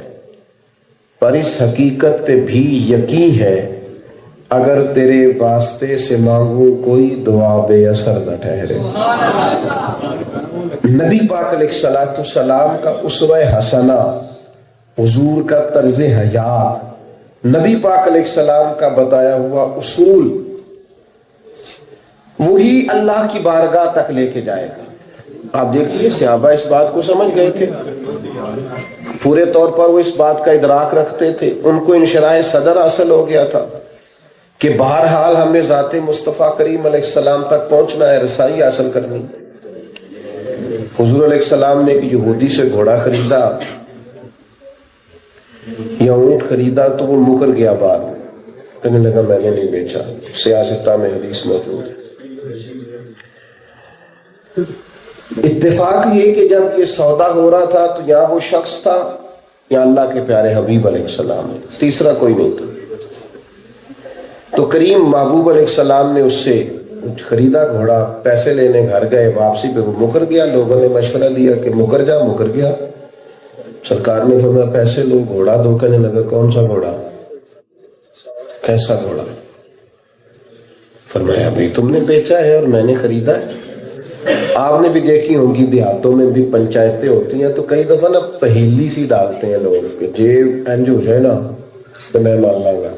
[SPEAKER 1] پر اس حقیقت پہ بھی یقین ہے، اگر تیرے واسطے سے مانگوں کوئی دعا بے اثر نہ ٹھہرے۔ نبی پاک علیہ السلام کا اسوہ حسنہ، حضور کا طرز حیات، نبی پاک علیہ السلام کا بتایا ہوا اصول، وہی اللہ کی بارگاہ تک لے کے جائے گا۔ آپ دیکھیے صحابہ اس بات کو سمجھ گئے تھے، پورے طور پر وہ اس بات کا ادراک رکھتے تھے، ان کو انشراح صدر حاصل ہو گیا تھا کہ بہرحال ہمیں ذات مصطفیٰ کریم علیہ السلام تک پہنچنا ہے، رسائی حاصل کرنی۔ حضور علیہ السلام نے ایک یہودی سے گھوڑا خریدا یا اونٹ خریدا تو وہ مکر گیا، بعد میں کہنے لگا میں نے نہیں بیچا، سیاستہ میں حدیث موجود ہے۔ اتفاق یہ کہ جب یہ سودا ہو رہا تھا تو یہاں وہ شخص تھا، یا اللہ کے پیارے حبیب علیہ السلام، تیسرا کوئی نہیں تھا۔ تو کریم محبوب علیہ السلام نے اس سے خریدا گھوڑا، پیسے لینے گھر گئے، واپسی پہ وہ مکر گیا۔ لوگوں نے مشورہ دیا کہ مکر جا، مکر گیا۔ سرکار نے فرمایا پیسے لو، گھوڑا دو۔ کہنے لگا کون سا گھوڑا، کیسا گھوڑا؟ فرمایا ابھی تم نے بیچا ہے اور میں نے خریدا ہے۔ آپ نے بھی دیکھی ہوں گی دیہاتوں میں بھی پنچایتیں ہوتی ہیں تو کئی دفعہ نا پہیلی سی ڈالتے ہیں لوگ کہ جے انج ہو جائے نا تو میں مان لوں گا،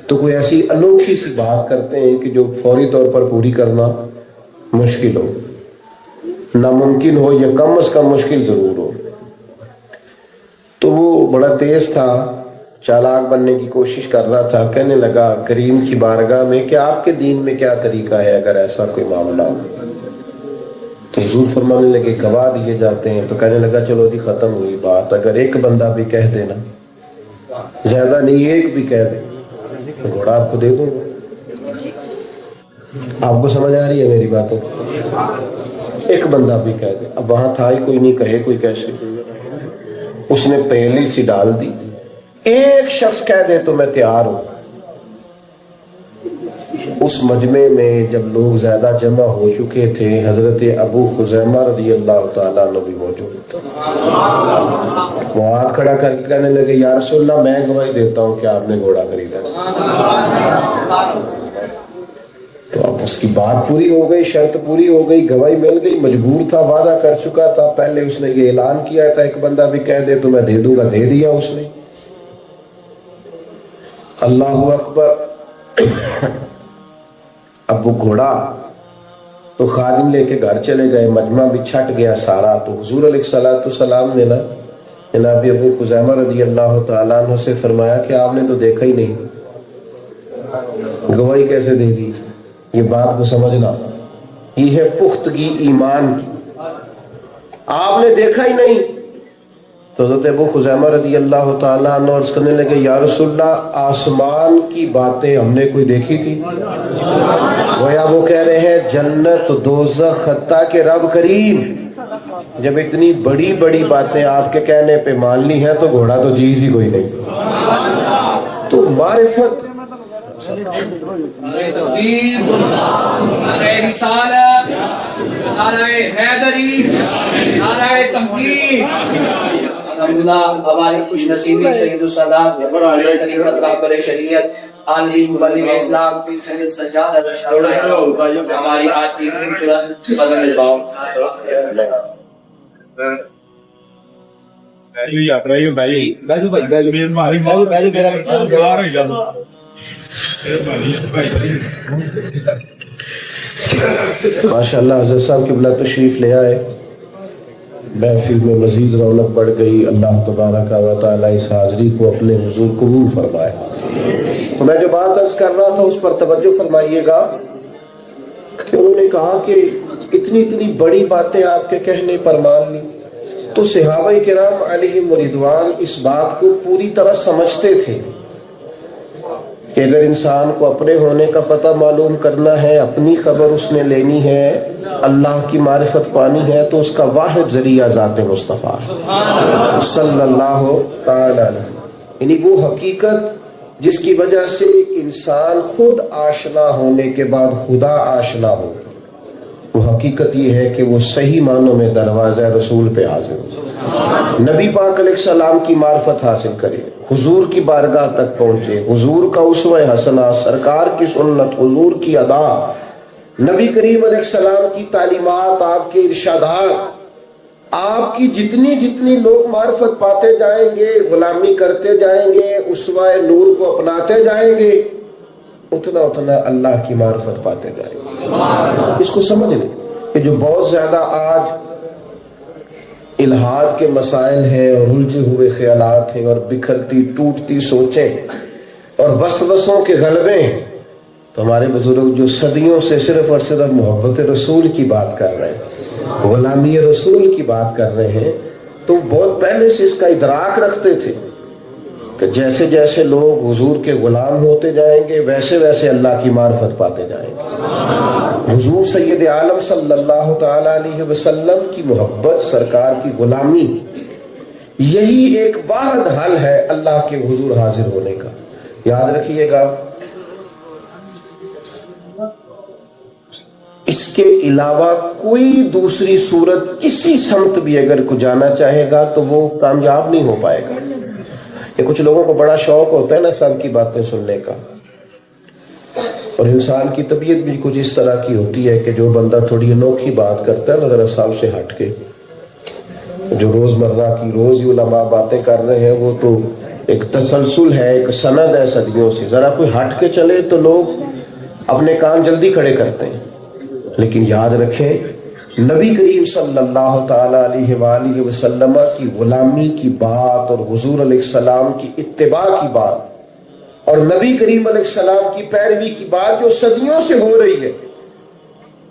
[SPEAKER 1] تو کوئی ایسی انوکھی سی بات کرتے ہیں کہ جو فوری طور پر پوری کرنا مشکل ہو، ناممکن ہو یا کم از کم مشکل ضرور ہو۔ تو وہ بڑا تیز تھا، چالاک بننے کی کوشش کر رہا تھا، کہنے لگا کریم کی بارگاہ میں کہ آپ کے دین میں کیا طریقہ ہے اگر ایسا کوئی معاملہ ہو؟ تو حضور فرمانے لگے گواہ دیے جاتے ہیں۔ تو کہنے لگا چلو جی ختم ہوئی بات، اگر ایک بندہ بھی کہہ دینا، زیادہ نہیں ایک بھی کہہ دے تو گھوڑا آپ کو دے دوں گا۔ آپ کو سمجھ آ رہی ہے میری باتوں؟ ایک بندہ بھی کہہ دے، اب وہاں تھا ہی کوئی نہیں، کہے کوئی کیسے؟ اس نے پہلی سی ڈال دی، ایک شخص کہہ دے تو میں تیار ہوں۔ اس مجمع میں جب لوگ زیادہ جمع ہو چکے تھے، حضرت ابو خزیمہ رضی اللہ تعالیٰ عنہ بھی موجود تھے۔ وہ ہاتھ کھڑا کر کے کہنے لگے یا رسول اللہ میں گواہی دیتا ہوں کہ آپ نے گھوڑا خریدا۔ تو اب اس کی بات پوری ہو گئی، شرط پوری ہو گئی، گواہی مل گئی، مجبور تھا، وعدہ کر چکا تھا، پہلے اس نے یہ اعلان کیا تھا ایک بندہ بھی کہہ دے تو میں دے دوں گا، دے دیا اس نے۔ اللہ اکبر۔ اب وہ گھوڑا تو خادم لے کے گھر چلے گئے، مجمع بھی چھٹ گیا سارا۔ تو حضور علیہ السلام نے نا جناب ابو خزیمہ رضی اللہ تعالیٰ عنہ سے فرمایا کہ آپ نے تو دیکھا ہی نہیں، گواہی کیسے دے دی؟ یہ بات کو سمجھنا، یہ ہے پختگی ایمان کی۔ آپ نے دیکھا ہی نہیں تو حضرت ابو خزیمہ رضی اللہ تعالیٰ عنہ عرض کرنے لگے یا رسول اللہ آسمان کی باتیں ہم نے کوئی دیکھی تھی؟ گویا وہ کہہ رہے ہیں جنت دوزخ حتیٰ کہ رب کریم جب اتنی بڑی بڑی باتیں آپ کے کہنے پہ مان لی ہیں تو گھوڑا تو چیز ہی کوئی نہیں. تو معرفت
[SPEAKER 3] نعرہ تکبیر، نعرہ رسالت، نعرہ حیدری، نعرہ تحقیق. الحمدللہ ہماری خوش نصیبی سید السادات طریقت رہبر شریعت عالمی مبلغ اسلام سید سجاد احمد شاہ صاحب ہماری آج کی خوبصورت قدم الباؤ.
[SPEAKER 1] ماشاء اللہ حضرت صاحب قبلہ تشریف لے آئے، محفل میں مزید رونق بڑھ گئی. اللہ تبارک و تعالیٰ اس حاضری کو اپنے حضور قبول فرمائے. تو میں جو بات عرض کر رہا تھا اس پر توجہ فرمائیے گا کہ انہوں نے کہا کہ اتنی اتنی بڑی باتیں آپ کے کہنے پر مان لی. تو صحابہ کرام علیہم رضوان اس بات کو پوری طرح سمجھتے تھے کہ اگر انسان کو اپنے ہونے کا پتہ معلوم کرنا ہے، اپنی خبر اس نے لینی ہے، اللہ کی معرفت پانی ہے، تو اس کا واحد ذریعہ ذات مصطفیٰ صلی اللہ تعالی علیہ، یعنی وہ حقیقت جس کی وجہ سے انسان خود آشنا ہونے کے بعد خدا آشنا ہو. وہ حقیقت یہ ہے کہ وہ صحیح معنوں میں دروازہ رسول پہ حاضر ہو، نبی پاک علیہ السلام کی معرفت حاصل کرے، حضور کی بارگاہ تک پہنچے، حضور کا اسوہ حسنہ، سرکار کی سنت، حضور کی ادا، نبی کریم علیہ السلام کی تعلیمات، آپ کے ارشادات، آپ کی جتنی جتنی لوگ معرفت پاتے جائیں گے، غلامی کرتے جائیں گے، اسوہ نور کو اپناتے جائیں گے، اتنا اتنا اللہ کی معرفت پاتے جائیں گے. اس کو سمجھ لیں کہ جو بہت زیادہ آج الہاد کے مسائل ہیں اور الجھے ہوئے خیالات ہیں اور بکھرتی ٹوٹتی سوچیں اور وسوسوں کے غلبے ہیں، تو ہمارے بزرگ جو صدیوں سے صرف اور صرف محبت رسول کی بات کر رہے ہیں، غلامی رسول کی بات کر رہے ہیں، تو بہت پہلے سے اس کا ادراک رکھتے تھے کہ جیسے جیسے لوگ حضور کے غلام ہوتے جائیں گے ویسے ویسے اللہ کی معرفت پاتے جائیں گے. حضور سید عالم صلی اللہ تعالی علیہ وسلم کی محبت، سرکار کی غلامی، یہی ایک واحد حل ہے اللہ کے حضور حاضر ہونے کا. یاد رکھیے گا، اس کے علاوہ کوئی دوسری صورت کسی سمت بھی اگر کو جانا چاہے گا تو وہ کامیاب نہیں ہو پائے گا. یہ کچھ لوگوں کو بڑا شوق ہوتا ہے نا سب کی باتیں سننے کا، اور انسان کی طبیعت بھی کچھ اس طرح کی ہوتی ہے کہ جو بندہ تھوڑی انوکھی بات کرتا ہے نا ذرا سب سے ہٹ کے، جو روزمرہ کی روز ہی علماء باتیں کر رہے ہیں، وہ تو ایک تسلسل ہے، ایک سند ہے صدیوں سے. ذرا کوئی ہٹ کے چلے تو لوگ اپنے کان جلدی کھڑے کرتے ہیں. لیکن یاد رکھیں، نبی کریم صلی اللہ تعالی علیہ وآلہ وسلم کی غلامی کی بات اور حضور علیہ السلام کی اتباع کی بات اور نبی کریم علیہ السلام کی پیروی کی بات جو صدیوں سے ہو رہی ہے،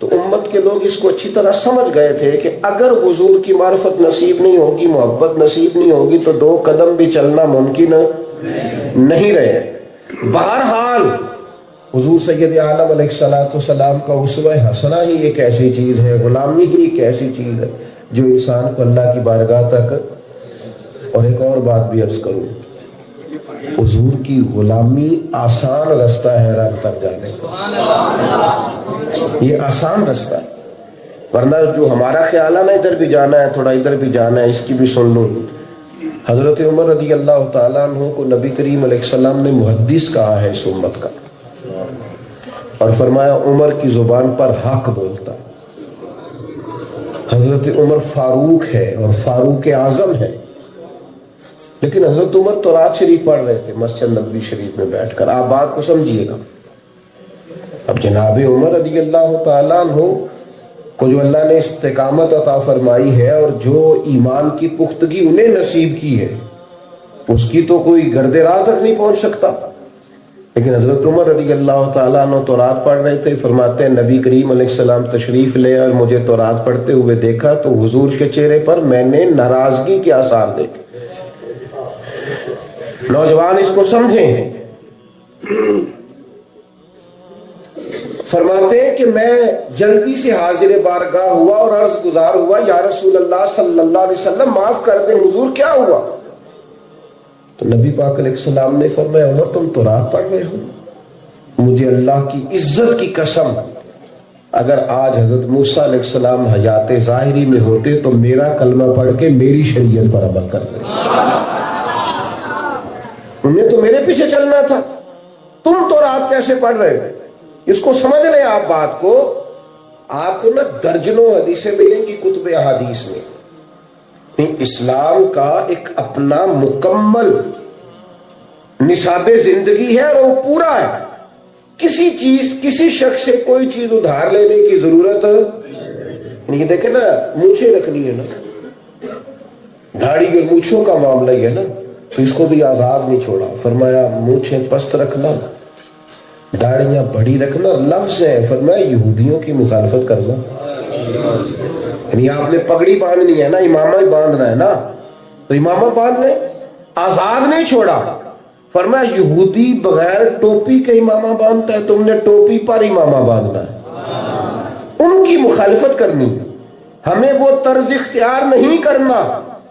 [SPEAKER 1] تو امت کے لوگ اس کو اچھی طرح سمجھ گئے تھے کہ اگر حضور کی معرفت نصیب نہیں ہوگی، محبت نصیب نہیں ہوگی، تو 2 قدم بھی چلنا ممکن نہیں رہے. بہرحال حضور سید عالم علیہ السلام کا اسوہ حسنہ ہی ایک ایسی چیز ہے، غلامی ہی ایک ایسی چیز ہے جو انسان کو اللہ کی بارگاہ تک. اور ایک اور بات بھی عرض کروں، حضور کی غلامی آسان رستہ ہے رب تک جانے کا، یہ آسان رستہ ہے. ورنہ جو ہمارا خیال ہے نا ادھر بھی جانا ہے، تھوڑا ادھر بھی جانا ہے، اس کی بھی سن لو. حضرت عمر رضی اللہ تعالیٰ عنہ کو نبی کریم علیہ السلام نے محدث کہا ہے اس امت کا، اور فرمایا عمر کی زبان پر حق بولتا. حضرت عمر فاروق ہے اور فاروق اعظم ہے، لیکن حضرت عمر تورات شریف پڑھ رہے تھے مسجد نبوی شریف میں بیٹھ کر. آپ بات کو سمجھیے گا. اب جناب عمر رضی اللہ تعالیٰ عنہ کو جو اللہ نے استقامت عطا فرمائی ہے اور جو ایمان کی پختگی انہیں نصیب کی ہے، اس کی تو کوئی گرد راہ تک نہیں پہنچ سکتا. لیکن حضرت عمر رضی اللہ تعالیٰ عنہ تورات پڑھ رہے تھے. فرماتے ہیں نبی کریم علیہ السلام تشریف لے اور مجھے تورات پڑھتے ہوئے دیکھا تو حضور کے چہرے پر میں نے ناراضگی کے آثار دیکھے. نوجوان اس کو سمجھیں. فرماتے ہیں کہ میں جلدی سے حاضر بارگاہ ہوا اور عرض گزار ہوا یا رسول اللہ صلی اللہ علیہ وسلم معاف کر دیں حضور کیا ہوا؟ تو نبی پاک علیہ السلام نے فرمایا عمر تم تو رات پڑھ رہے ہو، مجھے اللہ کی عزت کی قسم اگر آج حضرت موسیٰ علیہ السلام حیات ظاہری میں ہوتے تو میرا کلمہ پڑھ کے میری شریعت پر عمل کرتے، انہیں تو میرے پیچھے چلنا تھا، تم تو رات کیسے پڑھ رہے ہو؟ اس کو سمجھ لیں آپ بات کو، آپ کو نہ درجنوں حدیثیں ملیں گی کتب احادیث میں، اسلام کا ایک اپنا مکمل نصاب زندگی ہے اور وہ پورا ہے، کسی چیز کسی شخص سے کوئی چیز ادھار لینے کی ضرورت نہیں۔ دیکھیں نا مونچھیں رکھنی ہے نا، داڑھی اور مونچھوں کا معاملہ ہی ہے نا، تو اس کو بھی آزاد نہیں چھوڑا، فرمایا مونچھیں پست رکھنا داڑیاں بڑی رکھنا، لفظ ہے فرمایا یہودیوں کی مخالفت کرنا، یعنی آپ نے پگڑی باندھنی ہے نا، امامہ ہی باندھنا ہے نا، تو امامہ باندھ لیں، آزاد نہیں چھوڑا، فرمایا یہودی بغیر ٹوپی کے امامہ باندھتا ہے، تم نے ٹوپی پر امامہ باندھنا ہے، ان کی مخالفت کرنی، ہمیں وہ طرز اختیار نہیں کرنا،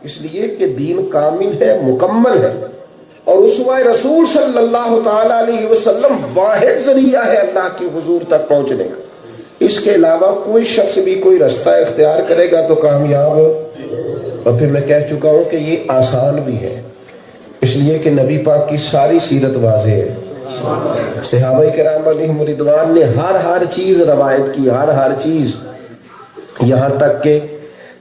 [SPEAKER 1] اس لیے کہ دین کامل ہے مکمل ہے، اور اسوہ رسول صلی اللہ تعالی علیہ وسلم واحد ذریعہ ہے اللہ کے حضور تک پہنچنے کا، اس کے علاوہ کوئی شخص بھی کوئی رستہ اختیار کرے گا تو کامیاب ہو، اور پھر میں کہہ چکا ہوں کہ یہ آسان بھی ہے، اس لیے کہ نبی پاک کی ساری سیرت واضح ہے، صحابہ کرام علیہم رضوان نے ہر چیز روایت کی، ہر چیز، یہاں تک کہ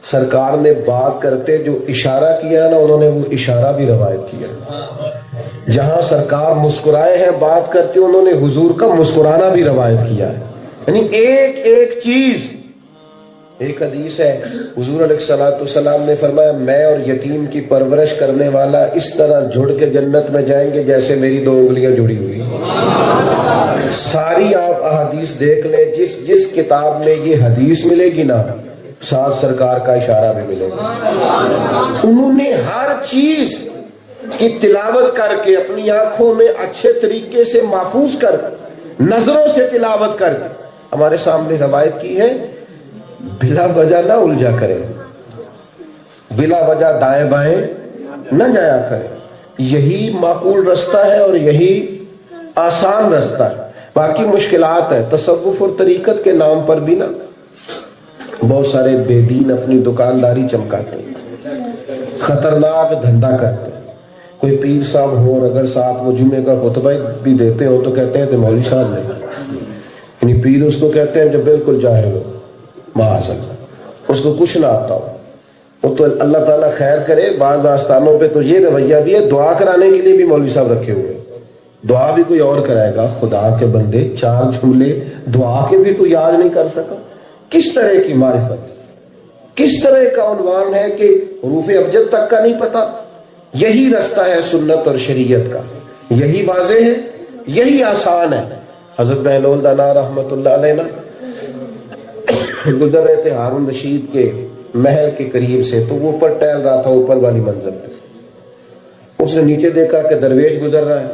[SPEAKER 1] سرکار نے بات کرتے جو اشارہ کیا نا انہوں نے وہ اشارہ بھی روایت کیا، جہاں سرکار مسکرائے ہیں بات کرتے انہوں نے حضور کا مسکرانا بھی روایت کیا ہے، یعنی ایک چیز، ایک حدیث ہے حضور علیہ السلام نے فرمایا میں اور یتیم کی پرورش کرنے والا اس طرح جڑ کے جنت میں جائیں گے جیسے میری 2 انگلیاں جڑی ہوئی، ساری آپ احادیث دیکھ لیں، جس کتاب میں یہ حدیث ملے گی نا ساتھ سرکار کا اشارہ بھی ملے گا، انہوں نے ہر چیز کی تلاوت کر کے اپنی آنکھوں میں اچھے طریقے سے محفوظ کر نظروں سے تلاوت کر کے ہمارے سامنے روایت کی ہے، بلا وجہ نہ الجھا کرے، بلا وجہ دائیں بائیں نہ جایا کرے، یہی معقول رستہ ہے اور یہی آسان رستہ ہے، باقی مشکلات ہے، تصوف اور طریقت کے نام پر بھی نا بہت سارے بے دین اپنی دکانداری چمکاتے ہیں، خطرناک دھندا کرتے ہیں، کوئی پیر صاحب ہو اور اگر ساتھ وہ جمعے کا خطبہ بھی دیتے ہو تو کہتے ہیں کہ مولوی صاحب نے، یعنی پیر اس کو کہتے ہیں جو بالکل جاہل ہو، معاذ اللہ، اس کو کچھ نہ آتا ہو، وہ تو اللہ تعالیٰ خیر کرے، بعض آستانوں پہ تو یہ رویہ بھی ہے، دعا کرانے کے لیے بھی مولوی صاحب رکھے ہوئے، دعا بھی کوئی اور کرائے گا، خدا کے بندے 4 جملے دعا کے بھی تو یاد نہیں کر سکا، کس طرح کی معرفت، کس طرح کا عنوان ہے کہ حروف ابجد تک کا نہیں پتا، یہی رستہ ہے سنت اور شریعت کا، یہی واضح ہے، یہی آسان ہے۔ حضرت بہلول دانا رحمت اللہ علیہ گزر رہے تھے ہارون رشید کے محل کے قریب سے، تو وہ اوپر ٹہل رہا تھا اوپر والی منزل پہ، اس نے نیچے دیکھا کہ درویش گزر رہا ہے،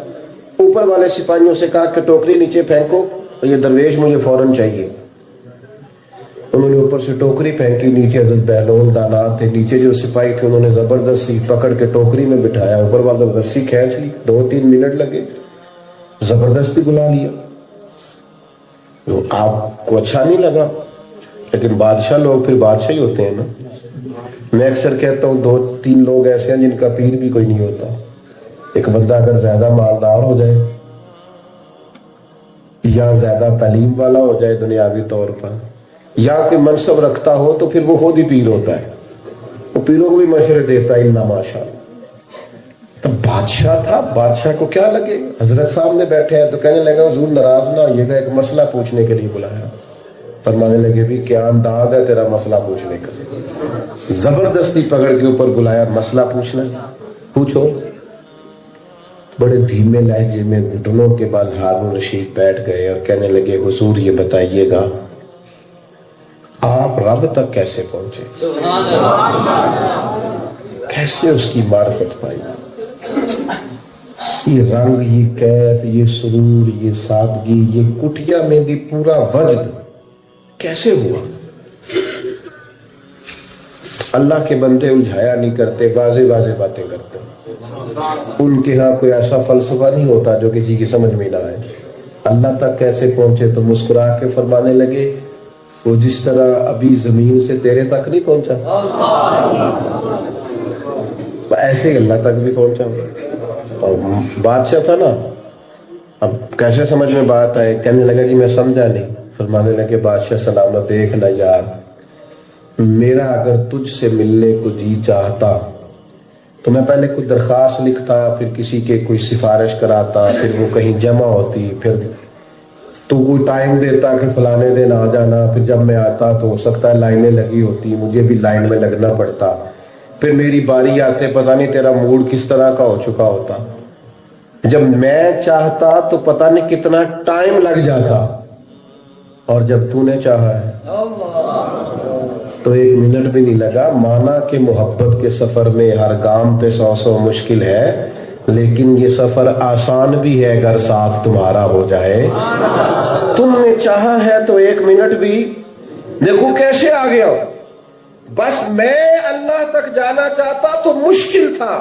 [SPEAKER 1] اوپر والے سپاہیوں سے کہا کہ ٹوکری نیچے پھینکو، یہ درویش مجھے فوراً چاہیے، انہوں نے اوپر سے ٹوکری پھینکی، نیچے حضرت بہلول دانا تھے، نیچے جو سپاہی تھے انہوں نے زبردستی پکڑ کے ٹوکری میں بٹھایا، اوپر والا رسی کھینچ لی، 2-3 منٹ لگے، زبردستی بلا لیا، آپ کو اچھا نہیں لگا، لیکن بادشاہ لوگ پھر بادشاہ ہی ہوتے ہیں نا، میں اکثر کہتا ہوں 2-3 لوگ ایسے ہیں جن کا پیر بھی کوئی نہیں ہوتا، ایک بندہ اگر زیادہ مالدار ہو جائے یا زیادہ تعلیم والا ہو جائے دنیاوی طور پر، یا کوئی منصب رکھتا ہو تو پھر وہ خود ہی پیر ہوتا ہے، وہ پیروں کو بھی مشورے دیتا ہے، الا ماشاء اللہ۔ تو بادشاہ تھا، بادشاہ کو کیا لگے حضرت صاحب نے بیٹھے ہیں تو کہنے لگا حضور ناراض نہ ہوئیے گا، ایک مسئلہ پوچھنے کے لیے بلایا، فرمانے لگے بھی کیا انداز ہے تیرا مسئلہ پوچھنے کا، زبردستی پکڑ کے اوپر بلایا، مسئلہ پوچھنا پوچھو، بڑے دھیمے لہجے میں گھٹنوں کے بعد ہارون رشید بیٹھ گئے اور کہنے لگے حضور یہ بتائیے گا آپ رب تک کیسے پہنچے، کیسے اس کی معرفت پائی، یہ رنگ، یہ کیف، یہ سرور، یہ سادگی، یہ کٹیا میں بھی پورا وجد کیسے ہوا؟ اللہ کے بندے الجھایا نہیں کرتے، واضح واضح باتیں کرتے. ان کے ہاں کوئی ایسا فلسفہ نہیں ہوتا جو کسی کی سمجھ میں نہ آئے. اللہ تک کیسے پہنچے تو مسکرا کے فرمانے لگے وہ جس طرح ابھی زمین سے تیرے تک نہیں پہنچا ایسے ہی اللہ تک بھی پہنچا. اور بادشاہ تھا نا، اب کیسے سمجھ میں بات آئے؟ کہنے لگا جی میں سمجھا نہیں. فرمانے لگے بادشاہ سلامت، دیکھنا یار، میرا اگر تجھ سے ملنے کو جی چاہتا تو میں پہلے کوئی درخواست لکھتا، پھر کسی کے کوئی سفارش کراتا، پھر وہ کہیں جمع ہوتی، پھر تو کوئی ٹائم دیتا کہ فلانے دن آ جانا، پھر جب میں آتا تو ہو سکتا ہے لائنیں لگی ہوتی، مجھے بھی لائن میں لگنا پڑتا، پھر میری باری آتے پتہ نہیں تیرا موڈ کس طرح کا ہو چکا ہوتا. جب میں چاہتا تو پتہ نہیں کتنا ٹائم لگ جاتا، اور جب تو نے چاہا ہے تو 1 منٹ بھی نہیں لگا. مانا کہ محبت کے سفر میں ہر گام پہ 100 مشکل ہے، لیکن یہ سفر آسان بھی ہے اگر ساتھ تمہارا ہو جائے. تم نے چاہا ہے تو 1 منٹ بھی، دیکھو کیسے آ گیا. بس میں اللہ تک جانا چاہتا تو مشکل تھا،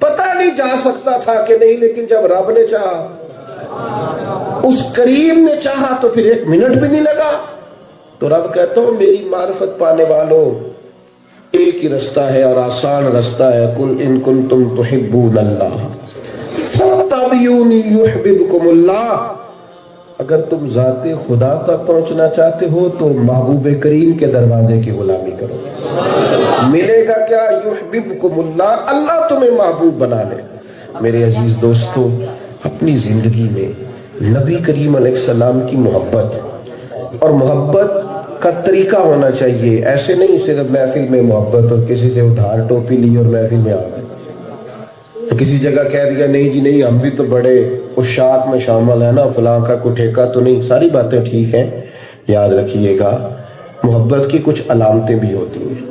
[SPEAKER 1] پتہ نہیں جا سکتا تھا کہ نہیں، لیکن جب رب نے چاہا، اس کریم نے چاہا تو پھر 1 منٹ بھی نہیں لگا. تو رب کہتا ہوں میری معرفت پانے والوں، ایک ہی رستہ ہے اور آسان رستہ ہے. قل ان کنتم تحبون اللہ فاتبعونی یحببکم اللہ. اگر تم ذات خدا تک پہنچنا چاہتے ہو تو محبوب کریم کے دروازے کی غلامی کرو. ملے گا کیا؟ یحببکم اللہ، اللہ تمہیں محبوب بنا لے. میرے عزیز دوستو، اپنی زندگی میں نبی کریم علیہ السلام کی محبت، اور محبت کا طریقہ ہونا چاہیے. ایسے نہیں صرف محفل میں محبت اور کسی سے ادھار ٹوپی لی اور محفل میں آ گئے، کسی جگہ کہہ دیا نہیں جی نہیں ہم بھی تو بڑے عشاق میں شامل ہیں نا، فلاں کا کوئی ٹھیکہ تو نہیں. ساری باتیں ٹھیک ہیں، یاد رکھیے گا محبت کی کچھ علامتیں بھی ہوتی ہیں.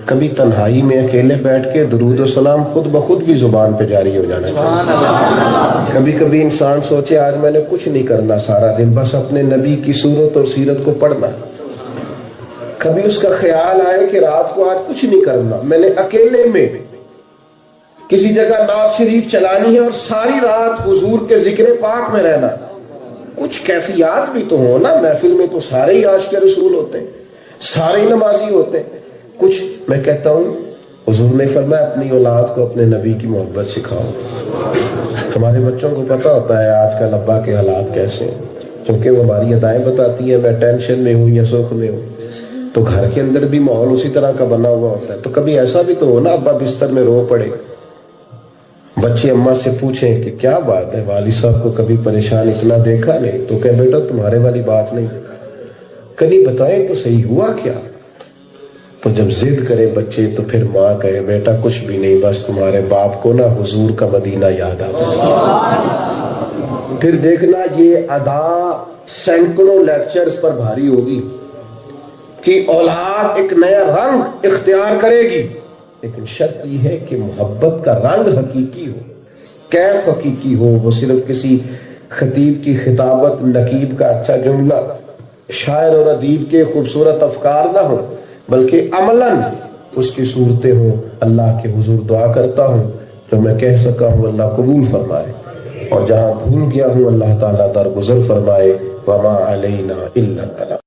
[SPEAKER 1] کبھی تنہائی میں اکیلے بیٹھ کے درود و سلام خود بخود بھی زبان پہ جاری ہو جانا چاہیے. کبھی کبھی انسان سوچے آج میں نے کچھ نہیں کرنا سارا دن، بس اپنے نبی کی صورت اور سیرت کو پڑھنا. کبھی اس کا خیال آئے کہ رات کو آج کچھ نہیں کرنا، میں نے اکیلے میں کسی جگہ نعت شریف چلانی ہے اور ساری رات حضور کے ذکر پاک میں رہنا. کچھ کیفیات بھی تو ہو نا. محفل میں تو سارے ہی عاشق رسول ہوتے ہیں، سارے ہی نمازی ہوتے ہیں. کچھ میں کہتا ہوں حضور نے فرمایا اپنی اولاد کو اپنے نبی کی محبت سکھاؤ. ہمارے بچوں کو پتہ ہوتا ہے آج کل ابا کے حالات کیسے ہیں، کیونکہ وہ ہماری ادائیں بتاتی ہیں میں ٹینشن میں ہوں یا سکھ میں ہوں. تو گھر کے اندر بھی ماحول اسی طرح کا بنا ہوا ہوتا ہے. تو کبھی ایسا بھی تو ہو نا ابا بستر میں رو پڑے، بچے اماں سے پوچھیں کہ کیا بات ہے، والد صاحب کو کبھی پریشان اتنا دیکھا نہیں. تو کہ بیٹا تمہارے والی بات نہیں، کبھی بتائیں تو صحیح ہوا کیا. تو جب ضد کرے بچے تو پھر ماں کہے بیٹا کچھ بھی نہیں، بس تمہارے باپ کو نا حضور کا مدینہ یاد آ گیا. پھر دیکھنا یہ ادا سینکڑوں لیکچرز پر بھاری ہوگی کہ اولاد ایک نیا رنگ اختیار کرے گی، لیکن شرط یہ ہے کہ محبت کا رنگ حقیقی ہو، کیف حقیقی ہو. وہ صرف کسی خطیب کی خطابت، نقیب کا اچھا جملہ، شاعر اور ادیب کے خوبصورت افکار نہ ہو، بلکہ عملاً اس کی صورتیں ہوں. اللہ کے حضور دعا کرتا ہوں جو میں کہہ سکا ہوں اللہ قبول فرمائے، اور جہاں بھول گیا ہوں اللہ تعالیٰ درگزر فرمائے. وما علینا الا البلاغ.